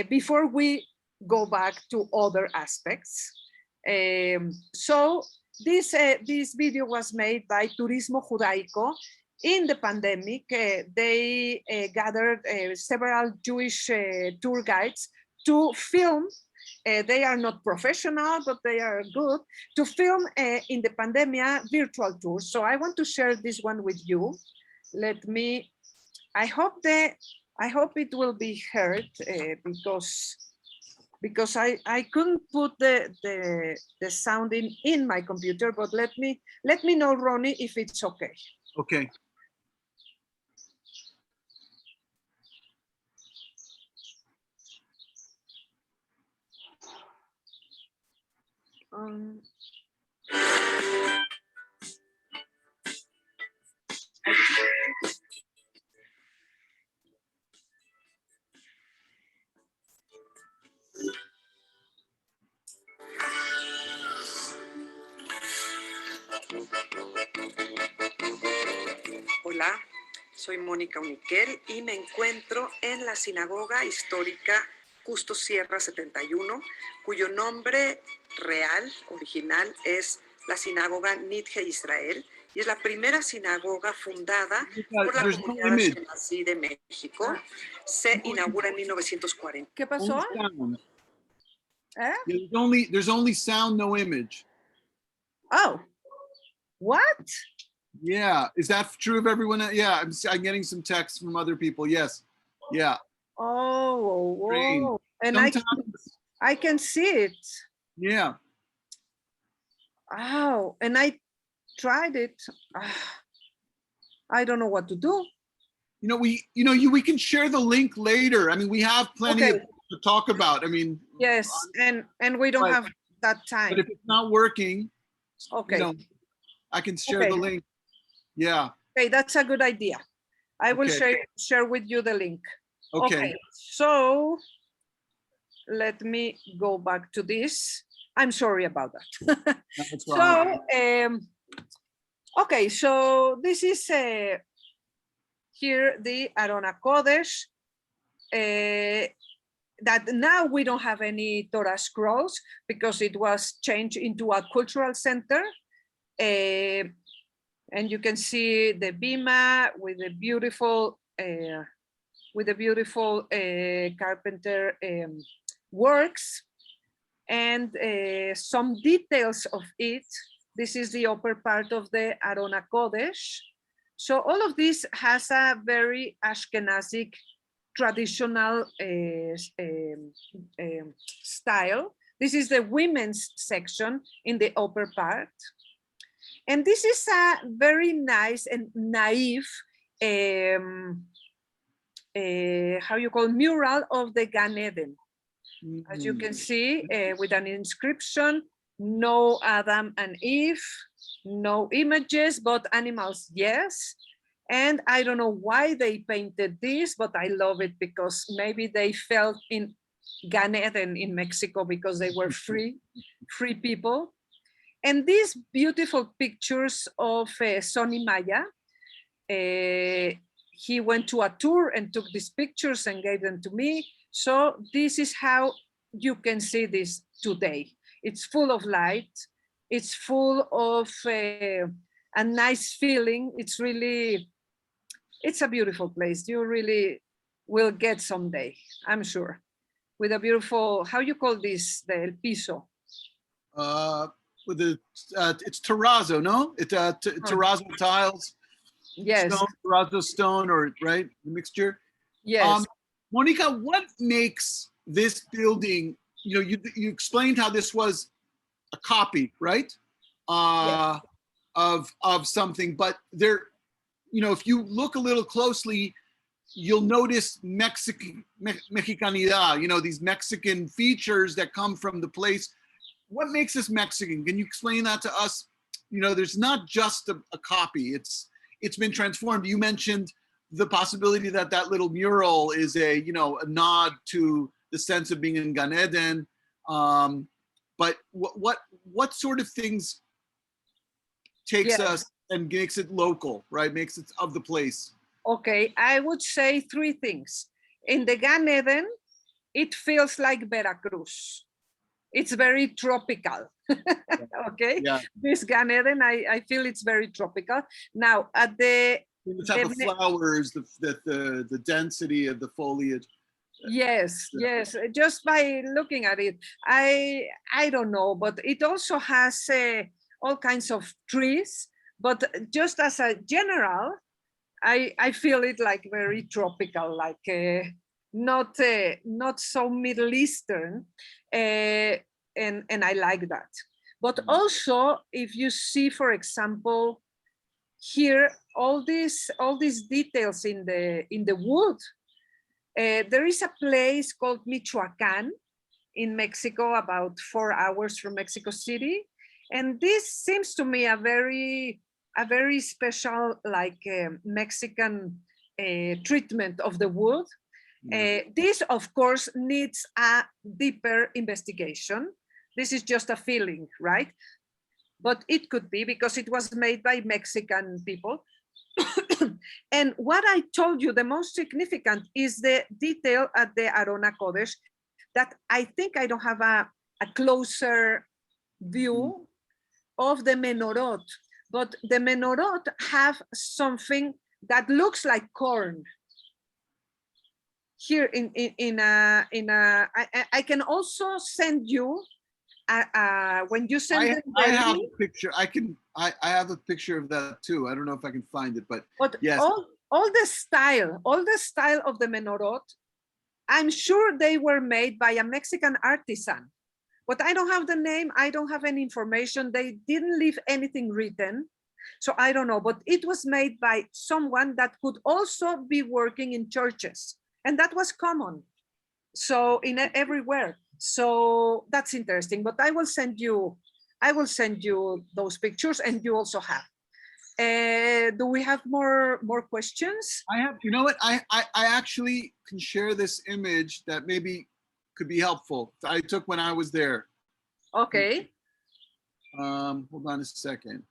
before we go back to other aspects. So this video was made by Turismo Judaico. In the pandemic, they gathered several Jewish tour guides to film. They are not professional, but they are good to film in the pandemia virtual tours. So I want to share this one with you. Let me. I hope it will be heard because I couldn't put the sound in my computer. But let me know, Ronnie, if it's okay. Okay. Hola, soy Mónica Unikel y me encuentro en la sinagoga histórica Justo Sierra 71, cuyo nombre real, original, es la sinagoga Nietzsche Israel, y es la primera sinagoga fundada por la comunidad Ashkenazí de México. Se inaugura en 1940. ¿Qué pasó? There's only sound, no image. Oh, what? Yeah, is that true of everyone? Yeah, I'm getting some texts from other people. Yes, yeah. Oh, whoa. And sometimes, I can see it. Yeah. Oh, and I tried it. I don't know what to do. We can share the link later. I mean, we have plenty of to talk about. I mean, yes, and we don't have that time. But if it's not working, okay, I can share the link. Yeah. Okay, that's a good idea. I will share with you the link. Okay. So let me go back to this. I'm sorry about that. So, okay, so this is here the Arona Kodesh. That now we don't have any Torah scrolls because it was changed into a cultural center. And you can see the bima with the beautiful carpenter works and some details of it. This is the upper part of the Arona Kodesh. So all of this has a very Ashkenazic traditional style. This is the women's section in the upper part. And this is a very nice and naive, mural of the Gan Eden. As you can see, with an inscription, no Adam and Eve, no images, but animals, yes. And I don't know why they painted this, but I love it because maybe they felt in Gan Eden in Mexico because they were free people. And these beautiful pictures of Sonny Maya, he went to a tour and took these pictures and gave them to me. So this is how you can see this today. It's full of light. It's full of a nice feeling. It's a beautiful place. You really will get someday, I'm sure. With a beautiful, how you call this, the El Piso? With the, it's terrazzo, no? It's terrazzo tiles. Yes. Stone, terrazzo stone, or right, the mixture. Yes. Monica, what makes this building? You know, you explained how this was a copy, right? Yes. Of something, but there, you know, if you look a little closely, you'll notice Mexicanidad, you know, these Mexican features that come from the place. What makes this Mexican? Can you explain that to us? You know, there's not just a copy, it's been transformed. You mentioned the possibility that that little mural is a, you know, a nod to the sense of being in Gan Eden. But what sort of things takes us and makes it local, right? Makes it of the place. Okay, I would say three things. In the Gan Eden, it feels like Veracruz. It's very tropical. Okay, Yeah. This Gan Eden, I feel it's very tropical. Now at the type of flowers, the density of the foliage. Yes, just by looking at it, I don't know, but it also has all kinds of trees. But just as a general, I feel it like very tropical, like not so Middle Eastern, and I like that. But also, if you see, for example, here all these details in the wood. There is a place called Michoacan in Mexico, about 4 hours from Mexico City, and this seems to me a very special, like Mexican treatment of the wood. This, of course, needs a deeper investigation. This is just a feeling, right? But it could be because it was made by Mexican people. And what I told you, the most significant is the detail at the Arona Kodesh that I think I don't have a closer view of the menorot, but the menorot have something that looks like corn. Here I can also send you when you send it. I have a picture. I have a picture of that too. I don't know if I can find it, but yes. All the style of the menorot, I'm sure they were made by a Mexican artisan, but I don't have the name. I don't have any information. They didn't leave anything written. So I don't know, but it was made by someone that could also be working in churches. And that was common. So everywhere. So that's interesting, but I will send you those pictures, and you also have. Do we have more questions? I have, you know what? I actually can share this image that maybe could be helpful. I took when I was there. Okay. Hold on a second.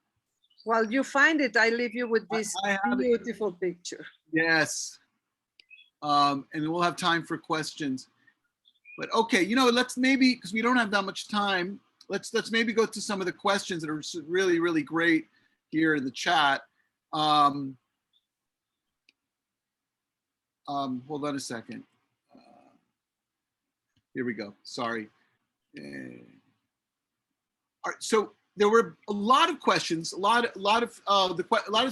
While you find it, I leave you with this beautiful picture. Yes. And we'll have time for questions. But okay, you know, let's maybe, because we don't have that much time, let's maybe go to some of the questions that are really, really great here in the chat. Hold on a second. Here we go. Sorry. All right, so there were a lot of questions. A lot of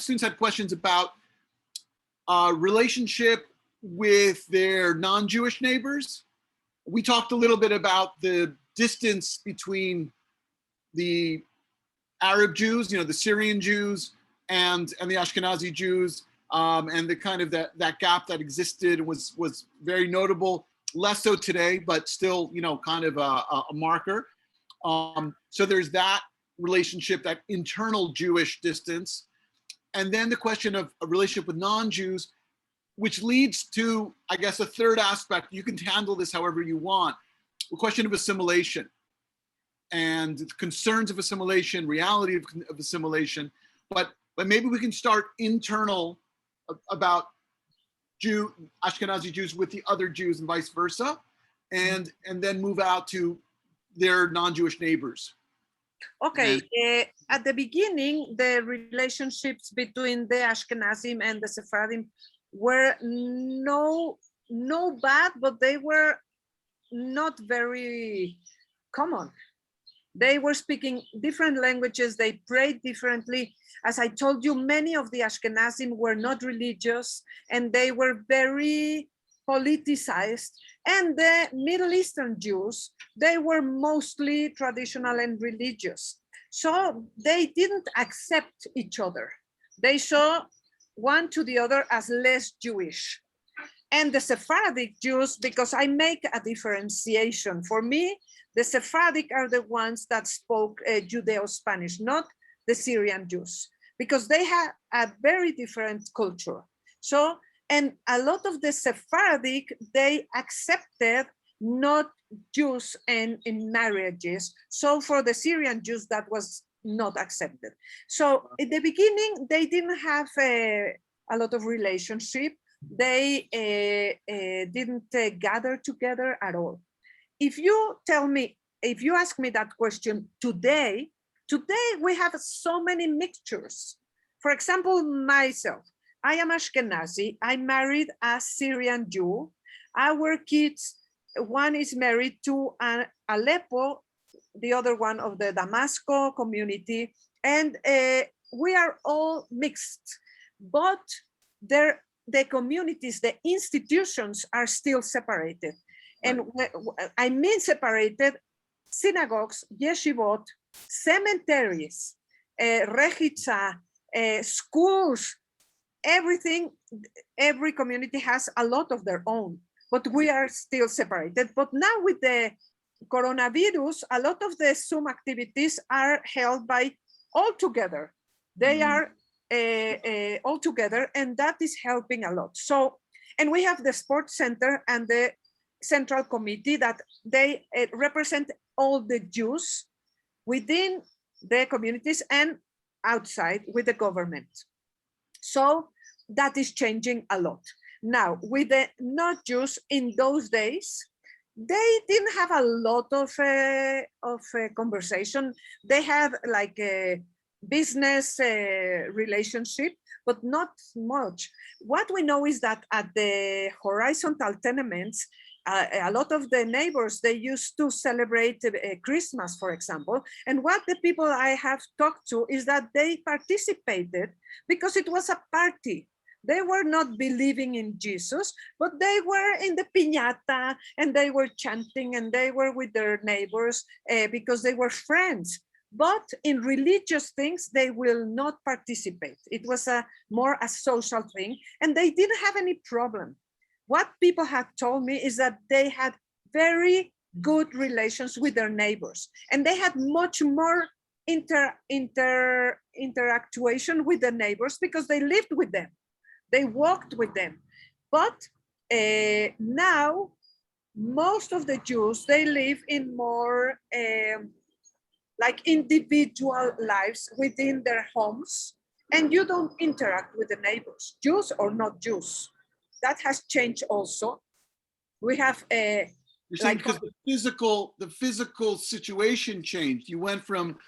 students had questions about relationship with their non-Jewish neighbors. We talked a little bit about the distance between the Arab Jews, you know, the Syrian Jews, and the Ashkenazi Jews, and the kind of that gap that existed was very notable. Less so today, but still, you know, kind of a marker. So there's that relationship, that internal Jewish distance. And then the question of a relationship with non-Jews, which leads to, I guess, a third aspect. You can handle this however you want. The question of assimilation and concerns of assimilation, reality of assimilation. But maybe we can start internal about Ashkenazi Jews with the other Jews and vice versa, and then move out to their non-Jewish neighbors. Okay, at the beginning, the relationships between the Ashkenazim and the Sephardim were no bad, but they were not very common. They were speaking different languages, they prayed differently. As I told you, many of the Ashkenazim were not religious and they were very politicized. And the Middle Eastern Jews, they were mostly traditional and religious. So they didn't accept each other. They saw one to the other as less Jewish. And the Sephardic Jews, because I make a differentiation. For me, the Sephardic are the ones that spoke Judeo-Spanish, not the Syrian Jews, because they had a very different culture. So, and a lot of the Sephardic, they accepted not Jews in marriages. So for the Syrian Jews, that was not accepted. So in the beginning, they didn't have a lot of relationship. They didn't gather together at all. If you ask me that question today we have so many mixtures. For example, myself, I am Ashkenazi. I married a Syrian Jew. Our kids, one is married to an Aleppo, the other one of the Damascus community, and we are all mixed. But the communities, the institutions are still separated. And I mean separated: synagogues, yeshivot, cemeteries, rechitza, schools, everything. Every community has a lot of their own, but we are still separated. But now with the coronavirus, a lot of the Zoom activities are held by all together. They are all together, and that is helping a lot. So, and we have the sports center and the central committee that they represent all the Jews within the communities and outside with the government. So that is changing a lot. Now, with the not Jews in those days, they didn't have a lot of conversation. They had like a business relationship, but not much. What we know is that at the horizontal tenements, a lot of the neighbors, they used to celebrate Christmas, for example. And what the people I have talked to is that they participated because it was a party. They were not believing in Jesus, but they were in the piñata and they were chanting and they were with their neighbors because they were friends. But in religious things, they will not participate. It was more a social thing, and they didn't have any problem. What people have told me is that they had very good relations with their neighbors, and they had much more interactuation with the neighbors because they lived with them, they walked with them. But now, most of the Jews, they live in more like individual lives within their homes, and you don't interact with the neighbors, Jews or not Jews. That has changed also. We have You're saying because the physical situation changed. You went from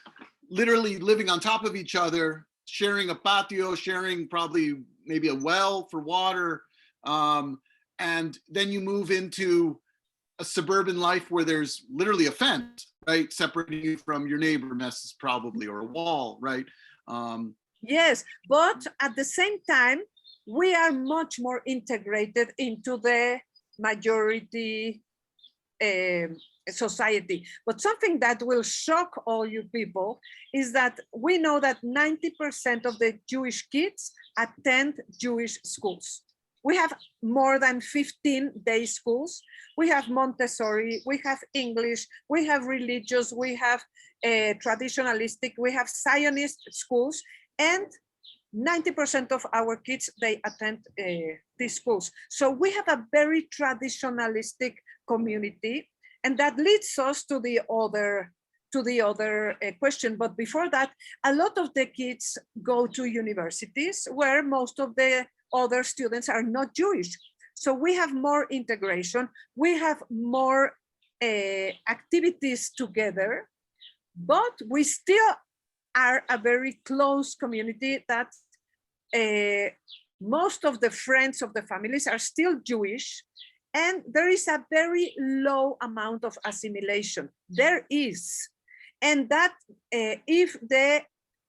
literally living on top of each other, sharing a patio, sharing probably maybe a well for water, and then you move into a suburban life where there's literally a fence, right, separating you from your neighbor, messes probably, or a wall, right? Yes, but at the same time, we are much more integrated into the majority society. But something that will shock all you people is that we know that 90% of the Jewish kids attend Jewish schools. We have more than 15 day schools. We have Montessori, we have English, we have religious, we have traditionalistic, we have Zionist schools, and 90% of our kids, they attend these schools. So we have a very traditionalistic community, and that leads us to the other question. But before that, a lot of the kids go to universities where most of the other students are not Jewish. So we have more integration, we have more activities together, but we still are a very close community that most of the friends of the families are still Jewish, and there is a very low amount of assimilation. There is. And that if the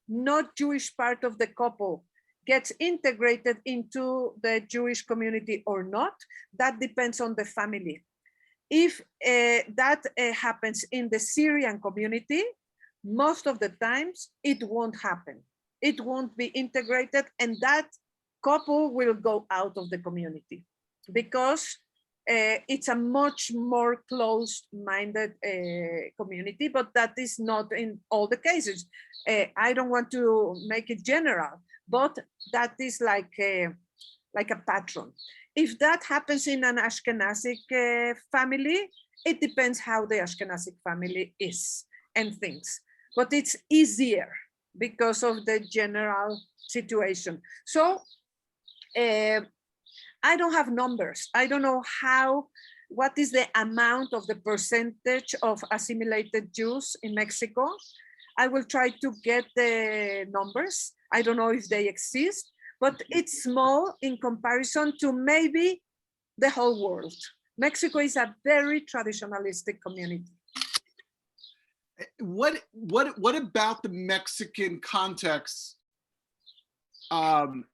not Jewish part of the couple gets integrated into the Jewish community or not, that depends on the family. If that happens in the Syrian community, most of the times it won't happen. It won't be integrated, and that couple will go out of the community because it's a much more closed-minded community, but that is not in all the cases. I don't want to make it general, but that is like a pattern. If that happens in an Ashkenazic family, it depends how the Ashkenazic family is and things, but it's easier because of the general situation. So I don't have numbers. I don't know what is the amount of the percentage of assimilated Jews in Mexico. I will try to get the numbers. I don't know if they exist, but it's small in comparison to maybe the whole world. Mexico is a very traditionalistic community. What about the Mexican context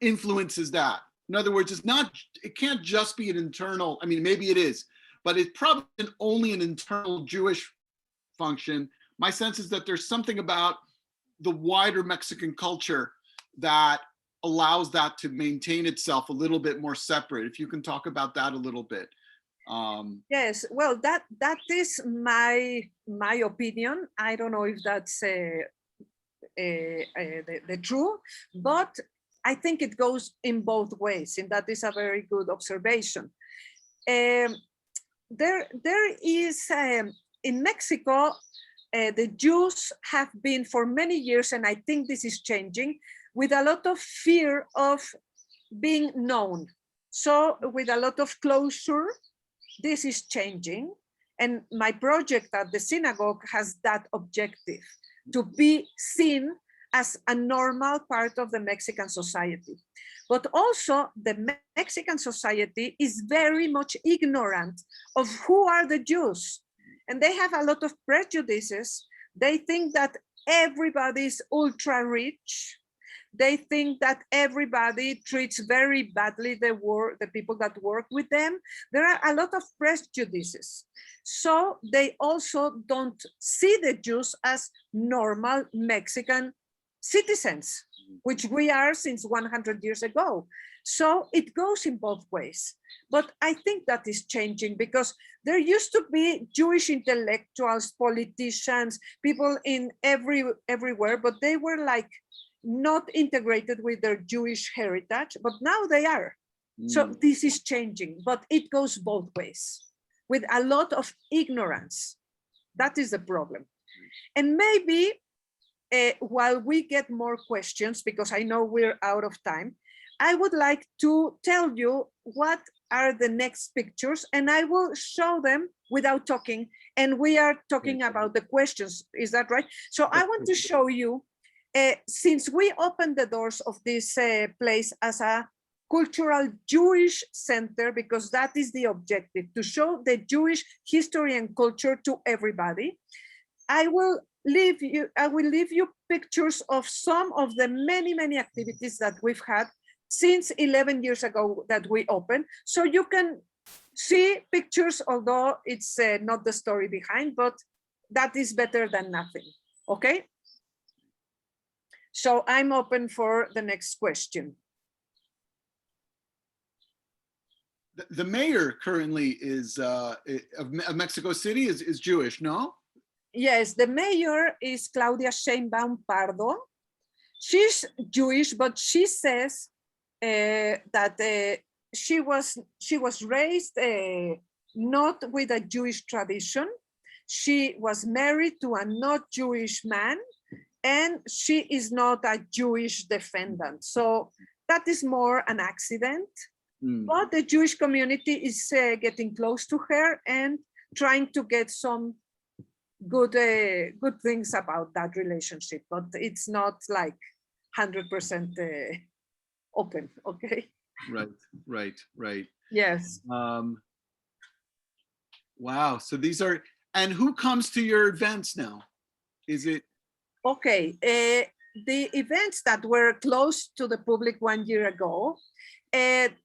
influences that? In other words, it can't just be an internal, I mean, maybe it is, but it's probably only an internal Jewish function. My sense is that there's something about the wider Mexican culture that allows that to maintain itself a little bit more separate. If you can talk about that a little bit. Yes, well, that is my opinion. I don't know if that's the truth, but I think it goes in both ways, and that is a very good observation. There is, in Mexico, the Jews have been for many years, and I think this is changing, with a lot of fear of being known. So with a lot of closure, this is changing. And my project at the synagogue has that objective, to be seen as a normal part of the Mexican society. But also the Mexican society is very much ignorant of who are the Jews. And they have a lot of prejudices. They think that everybody is ultra rich. They think that everybody treats very badly the people that work with them. There are a lot of prejudices. So they also don't see the Jews as normal Mexican citizens, which we are since 100 years ago. So it goes in both ways. But I think that is changing, because there used to be Jewish intellectuals, politicians, people in everywhere, but they were like not integrated with their Jewish heritage, but now they are. So this is changing, but it goes both ways with a lot of ignorance. That is the problem. And maybe while we get more questions, because I know we're out of time, I would like to tell you what are the next pictures, and I will show them without talking. And we are talking about the questions, is that right? So I want to show you, since we opened the doors of this place as a cultural Jewish center, because that is the objective, to show the Jewish history and culture to everybody, I will leave you pictures of some of the many activities that we've had since 11 years ago that we opened. So you can see pictures, although it's not the story behind, but that is better than nothing, okay? So I'm open for the next question. The mayor currently is of Mexico City is Jewish, no? Yes, the mayor is Claudia Sheinbaum Pardo. She's Jewish, but she says that she was raised not with a Jewish tradition. She was married to a not Jewish man, and she is not a Jewish defendant. So that is more an accident. But the Jewish community is getting close to her and trying to get some good things about that relationship. But it's not like 100% open. Okay. Right. Yes. Wow. So these are, and who comes to your events now? Is it? Okay. The events that were closed to the public 1 year ago,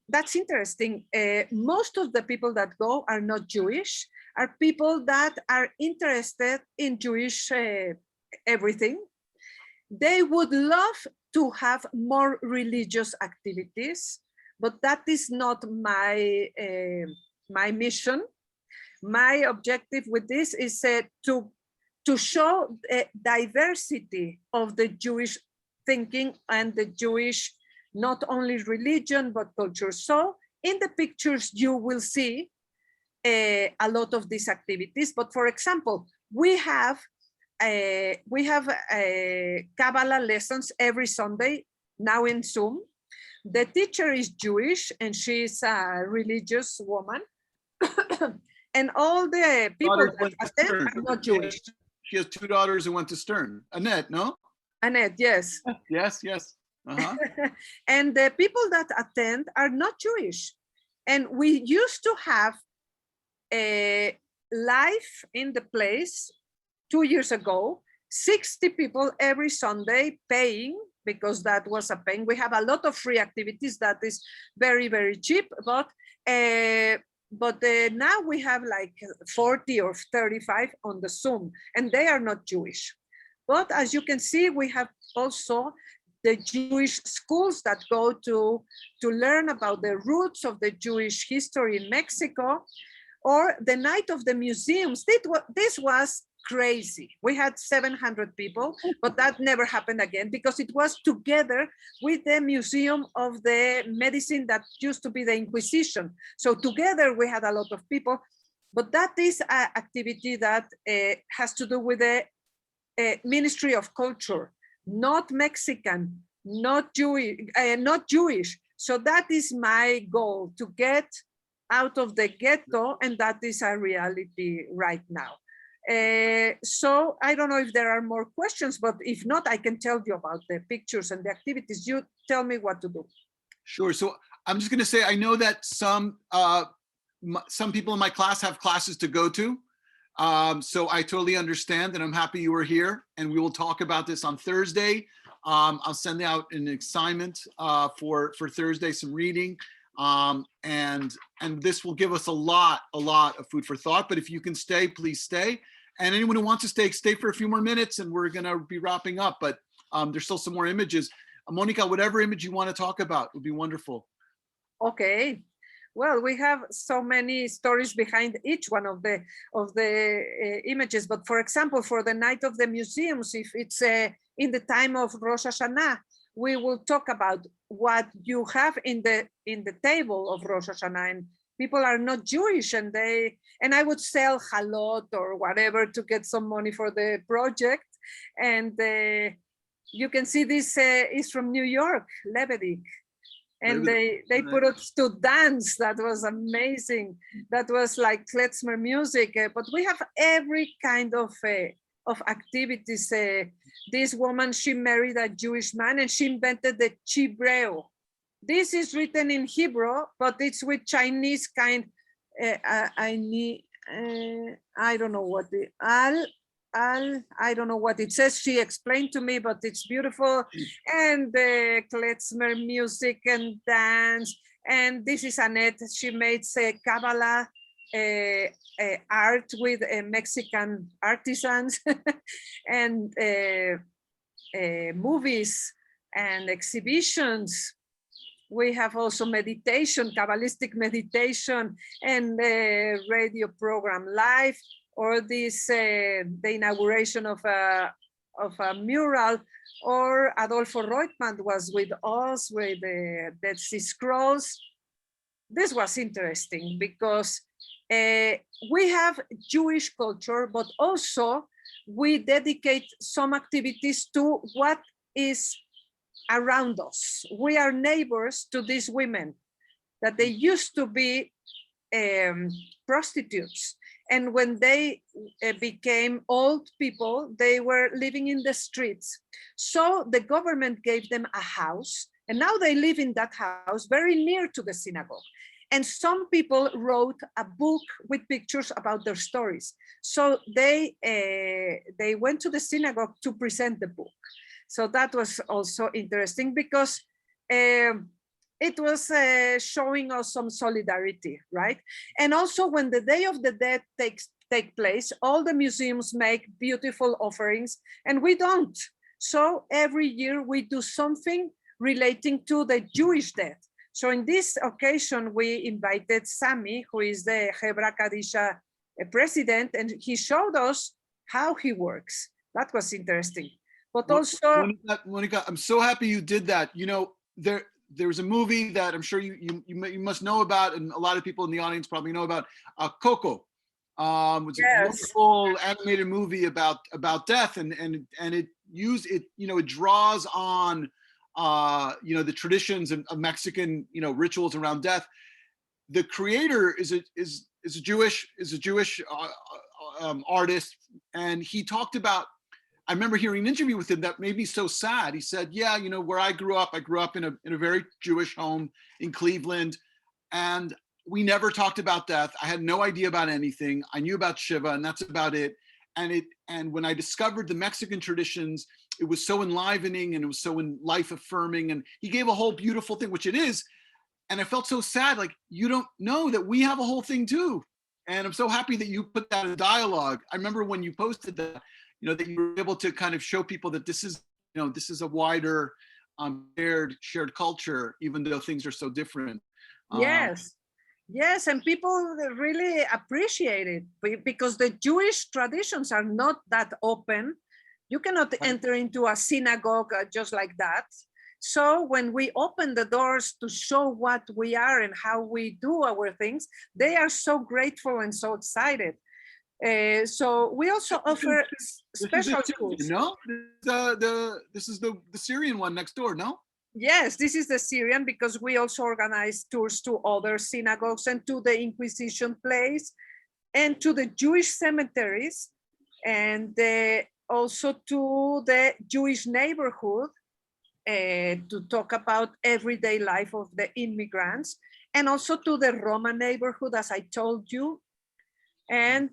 that's interesting. Most of the people that go are not Jewish, are people that are interested in Jewish everything. They would love to have more religious activities, but that is not my mission. My objective with this is to show the diversity of the Jewish thinking and the Jewish, not only religion, but culture. So in the pictures, you will see a lot of these activities. But for example, we have Kabbalah lessons every Sunday now in Zoom. The teacher is Jewish and she's a religious woman. And all the people that attend are not Jewish. She has 2 daughters who went to Stern. Annette, no? Annette, yes. Yes. Uh-huh. And the people that attend are not Jewish. And we used to have a live in the place 2 years ago, 60 people every Sunday paying, because that was a pain. We have a lot of free activities that is very, very cheap, but now we have like 40 or 35 on the Zoom, and they are not Jewish. But as you can see, we have also the Jewish schools that go to learn about the roots of the Jewish history in Mexico, or the night of the museums. This was crazy. We had 700 people, but that never happened again because it was together with the Museum of the Medicine that used to be the Inquisition. So together we had a lot of people, but that is an activity that has to do with the Ministry of Culture, not Mexican, not Jewish. So that is my goal, to get out of the ghetto, and that is a reality right now. So I don't know if there are more questions, but if not, I can tell you about the pictures and the activities. You tell me what to do. Sure. So I'm just going to say, I know that some people in my class have classes to go to. So I totally understand, and I'm happy you were here, and we will talk about this on Thursday. I'll send out an assignment for Thursday, some reading. And this will give us a lot of food for thought. But if you can stay, please stay. And anyone who wants to stay for a few more minutes, and we're going to be wrapping up. But there's still some more images. Monica, whatever image you want to talk about would be wonderful. Okay. Well, we have so many stories behind each one of the images. But for example, for the night of the museums, if it's in the time of Rosh Hashanah, we will talk about what you have in the table of Rosh Hashanah. And people are not Jewish, and I would sell halot or whatever to get some money for the project. And you can see this is from New York, Lebedik. And they put us to dance. That was amazing. That was like klezmer music. But we have every kind of activities. This woman, she married a Jewish man, and she invented the Chibreo. This is written in Hebrew, but it's with Chinese kind. I don't know what the I don't know what it says. She explained to me, but it's beautiful. And the klezmer music and dance. And this is Annette. She made Kabbalah art with Mexican artisans and movies and exhibitions. We have also meditation, Kabbalistic meditation, and the radio program live, or this the inauguration of a mural, or Adolfo Reutmann was with us with the Dead Sea Scrolls. This was interesting because we have Jewish culture, but also we dedicate some activities to what is around us. We are neighbors to these women that they used to be prostitutes. And when they became old people, they were living in the streets. So the government gave them a house, and now they live in that house very near to the synagogue. And some people wrote a book with pictures about their stories. So they went to the synagogue to present the book. So that was also interesting because it was showing us some solidarity, right? And also when the Day of the Dead take place, all the museums make beautiful offerings and we don't. So every year we do something relating to the Jewish dead. So in this occasion, we invited Sami, who is the Hebra Kadisha president, and he showed us how he works. That was interesting. But also, Monica, I'm so happy you did that. You know, there's a movie that I'm sure you must know about, and a lot of people in the audience probably know about, Coco. It's a wonderful animated movie about death, and it it draws on the traditions of Mexican rituals around death. The creator is a Jewish artist, and he talked about. I remember hearing an interview with him that made me so sad. He said, "Yeah, where I grew up in a very Jewish home in Cleveland, and we never talked about death. I had no idea about anything. I knew about Shiva, and that's about it. And when I discovered the Mexican traditions, it was so enlivening and it was so life affirming. And he gave a whole beautiful thing, which it is. And I felt so sad, like you don't know that we have a whole thing too. And I'm so happy that you put that in dialogue. I remember when you posted that, that you were able to kind of show people that this is a wider shared culture, even though things are so different." Yes, and people really appreciate it because the Jewish traditions are not that open. You cannot enter into a synagogue just like that. So when we open the doors to show what we are and how we do our things, they are so grateful and so excited. So we also offer special tools. No, this is the Syrian one next door, no? Yes, this is the Syrian, because we also organize tours to other synagogues and to the Inquisition place and to the Jewish cemeteries, and also to the Jewish neighborhood to talk about everyday life of the immigrants, and also to the Roma neighborhood, as I told you. And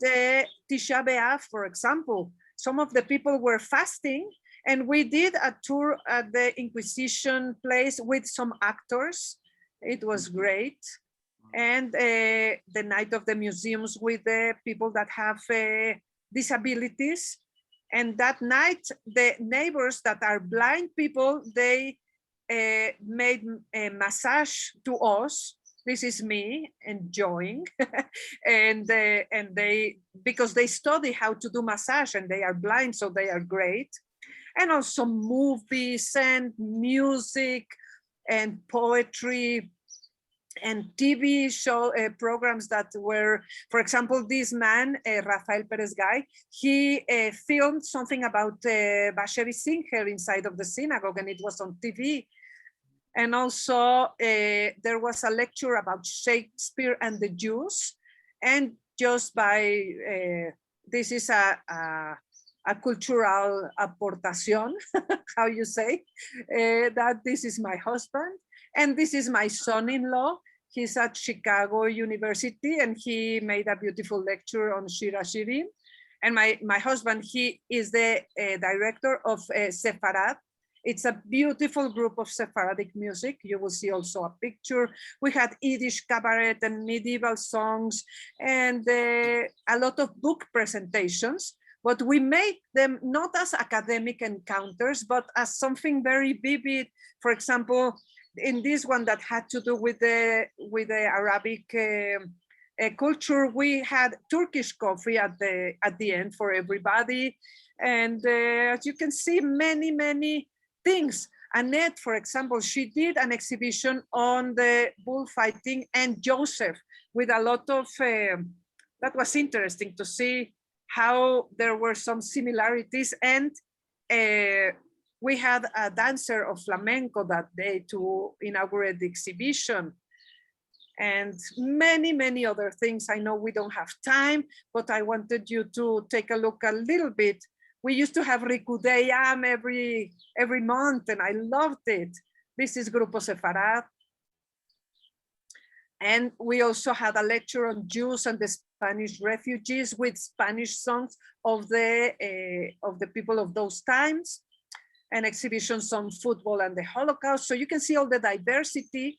Tisha B'Av, for example, some of the people were fasting, and we did a tour at the Inquisition place with some actors. It was great. And the night of the museums with the people that have disabilities. And that night, the neighbors that are blind people, they made a massage to us. This is me enjoying, and they, because they study how to do massage and they are blind, so they are great. And also movies and music and poetry and TV show programs that were, for example, this man, Rafael Perez Guy, he filmed something about Bashevi Singer inside of the synagogue, and it was on TV. And also there was a lecture about Shakespeare and the Jews. And just by, this is a cultural aportación, how you say, that this is my husband. And this is my son-in-law. He's at Chicago University, and he made a beautiful lecture on Shira Shirin. And my husband, he is the director of Sepharad. It's a beautiful group of Sephardic music. You will see also a picture. We had Yiddish cabaret and medieval songs and a lot of book presentations, but we made them not as academic encounters, but as something very vivid. For example, in this one that had to do with the Arabic culture, we had Turkish coffee at the end for everybody. And as you can see, many things. Annette, for example, she did an exhibition on the bullfighting and Joseph with a lot of, that was interesting to see how there were some similarities. And we had a dancer of flamenco that day to inaugurate the exhibition. And many other things. I know we don't have time, but I wanted you to take a look a little bit. We used to have Rikudeyam every month, and I loved it. This is Grupo Sefarad. And we also had a lecture on Jews and the Spanish refugees with Spanish songs of the people of those times, and exhibitions on football and the Holocaust. So you can see all the diversity.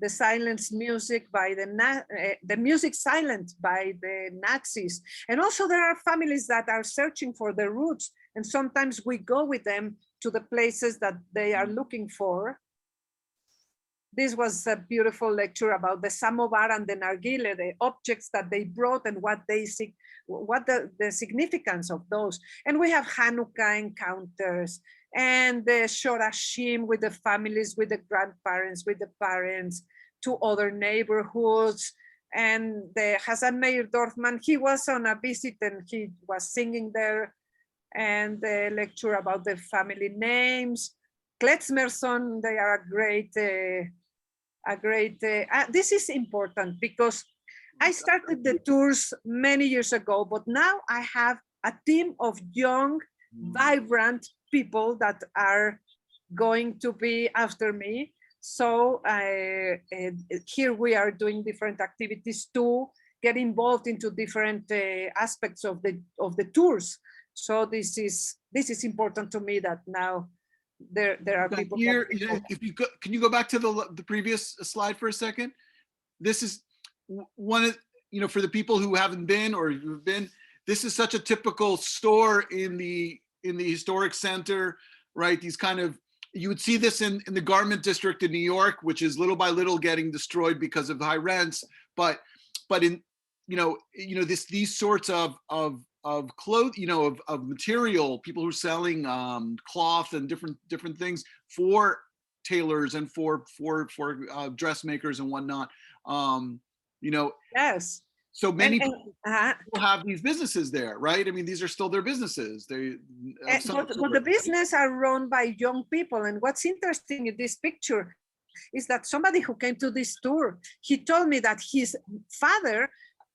The silence music by the music silent by the Nazis. And also there are families that are searching for their roots. And sometimes we go with them to the places that they are looking for. This was a beautiful lecture about the samovar and the nargile, the objects that they brought and what the significance of those. And we have Hanukkah encounters and the Shorashim with the families, with the grandparents, with the parents, to other neighborhoods. And the Hassan Meir Dorfman, he was on a visit and he was singing there. And the lecture about the family names. Klezmerson, they are this is important because I started the tours many years ago, but now I have a team of young, vibrant people that are going to be after me. So here we are doing different activities to get involved into different aspects of the tours. So this is important to me that now there are people here. If you go, can you go back to the previous slide for a second? This is one of, for the people who haven't been or who've been, this is such a typical store in the historic center, right? These kind of, you would see this in the garment district in New York, which is little by little getting destroyed because of high rents. But in, these sorts of clothes, of material, people who are selling cloth and different things for tailors and for dressmakers and whatnot. Yes. So many people have these businesses there, right? I mean, these are still their businesses. But the business are run by young people. And what's interesting in this picture is that somebody who came to this tour, he told me that his father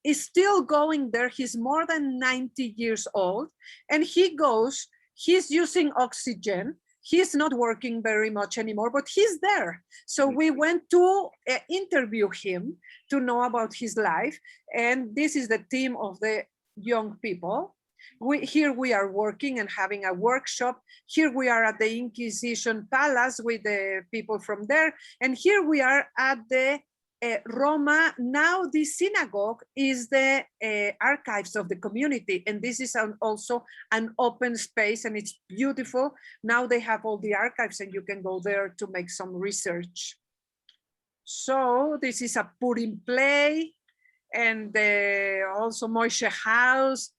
is still going there. He's more than 90 years old. And he's using oxygen. He's not working very much anymore, but he's there. So we went to interview him to know about his life. And this is the team of the young people. Here we are working and having a workshop. Here we are at the Inquisition Palace with the people from there. And here we are at the Roma. Now the synagogue is the archives of the community. And this is also an open space and it's beautiful. Now they have all the archives and you can go there to make some research. So this is a Purim play and also Moshe House,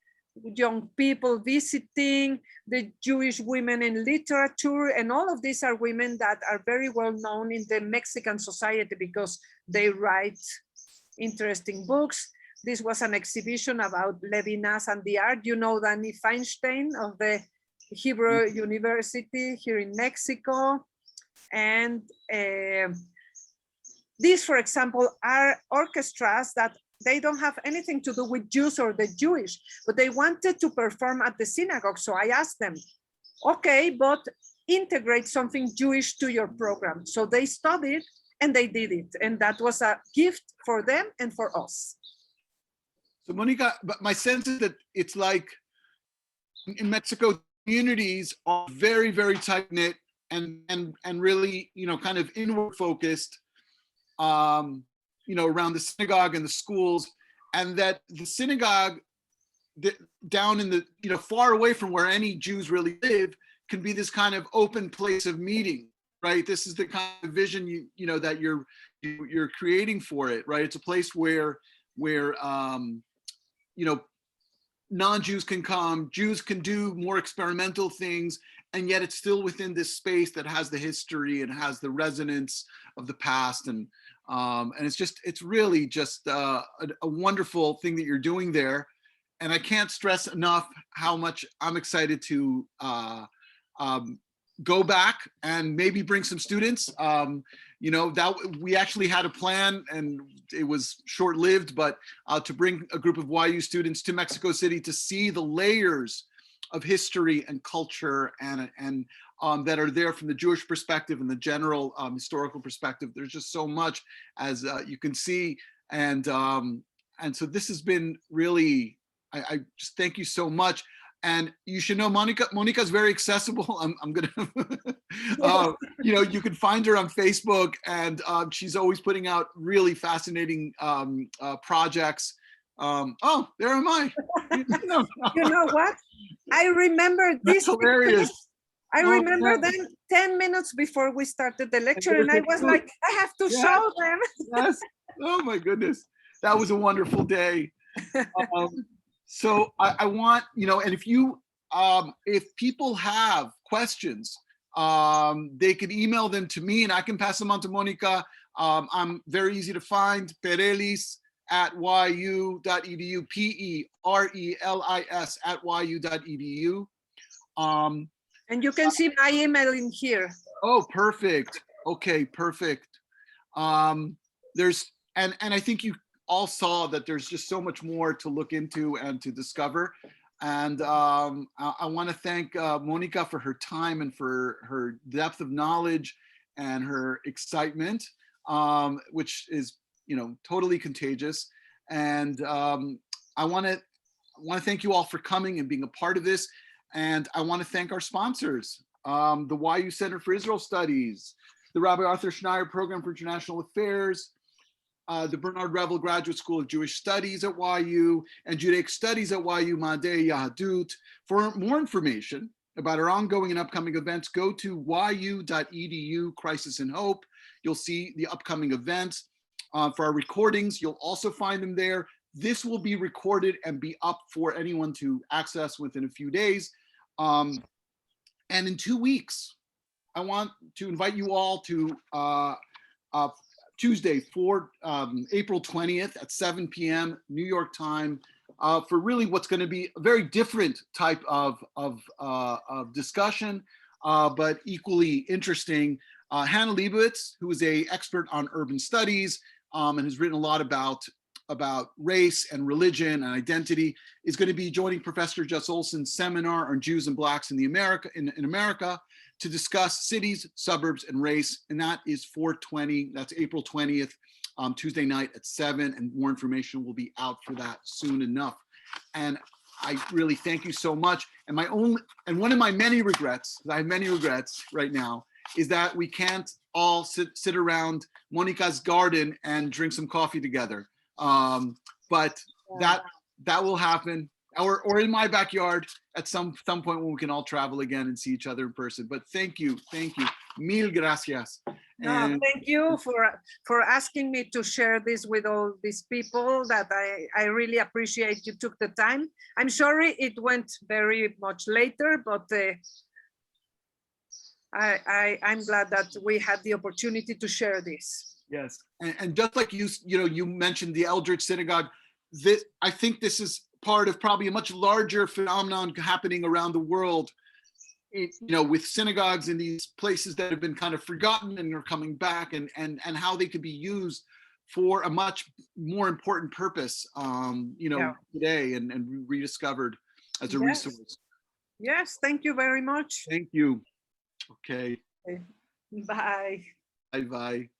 young people visiting, the Jewish women in literature, and all of these are women that are very well known in the Mexican society because they write interesting books. This was an exhibition about Levinas and the art. You know Danny Feinstein of the Hebrew University here in Mexico. And these, for example, are orchestras that they don't have anything to do with Jews or the Jewish, but they wanted to perform at the synagogue. So I asked them, okay, but integrate something Jewish to your program. So they studied and they did it. And that was a gift for them and for us. So Monica, but my sense is that it's like in Mexico, communities are very, very tight knit and really, kind of inward focused. Around the synagogue and the schools, and that the synagogue down in the, far away from where any Jews really live, can be this kind of open place of meeting, right? This is the kind of vision you know that you're creating for it, right? It's a place where you know, non-Jews can come, Jews can do more experimental things, and yet it's still within this space that has the history and has the resonance of the past. And it's really just a wonderful thing that you're doing there. And I can't stress enough how much I'm excited to go back and maybe bring some students. You know, that we actually had a plan and it was short-lived, but to bring a group of YU students to Mexico City to see the layers of history and culture and that are there from the Jewish perspective and the general historical perspective. There's just so much, as you can see, and so this has been really. I just thank you so much. And you should know Monica's very accessible. I'm gonna, you know, you can find her on Facebook, and she's always putting out really fascinating projects. Oh, there am I. You know what? I remember this. That's hilarious. I remember then 10 minutes before we started the lecture, and I was like, I have to show them. Yes. Oh my goodness. That was a wonderful day. So I want, you know, and if people have questions, they could email them to me and I can pass them on to Monica. I'm very easy to find, perelis@yu.edu, perelis@yu.edu. And you can see my email in here. Oh, perfect. Okay, perfect. There's, and I think you all saw that there's just so much more to look into and to discover. And I want to thank Monica for her time and for her depth of knowledge and her excitement, which is, you know, totally contagious. And I want to thank you all for coming and being a part of this. And I want to thank our sponsors, the YU Center for Israel Studies, the Rabbi Arthur Schneier Program for International Affairs, the Bernard Revel Graduate School of Jewish Studies at YU, and Judaic Studies at YU Madei Yahadut. For more information about our ongoing and upcoming events, go to yu.edu Crisis and Hope. You'll see the upcoming events. For our recordings, you'll also find them there. This will be recorded and be up for anyone to access within a few days. And in 2 weeks, I want to invite you all to Tuesday, April 20th at 7 p.m. New York time, for really what's going to be a very different type of discussion, but equally interesting. Hannah Leibowitz, who is an expert on urban studies and has written a lot about race and religion and identity, is going to be joining Professor Jess Olson's seminar on Jews and Blacks in America to discuss cities, suburbs, and race. And that is that's April 20th, Tuesday night at 7, and more information will be out for that soon enough. And I really thank you so much. And one of my many regrets, I have many regrets right now, is that we can't all sit around Monica's garden and drink some coffee together. But that will happen, or in my backyard at some point when we can all travel again and see each other in person. But thank you, mil gracias. No, thank you for asking me to share this with all these people. That I really appreciate you took the time. I'm sorry it went very much later, but I'm glad that we had the opportunity to share this. Yes, and just like you mentioned the Eldridge Synagogue, I think this is part of probably a much larger phenomenon happening around the world, with synagogues in these places that have been kind of forgotten and are coming back, and how they could be used for a much more important purpose, today and rediscovered as a resource. Yes, thank you very much. Thank you. Okay. Bye. Bye-bye.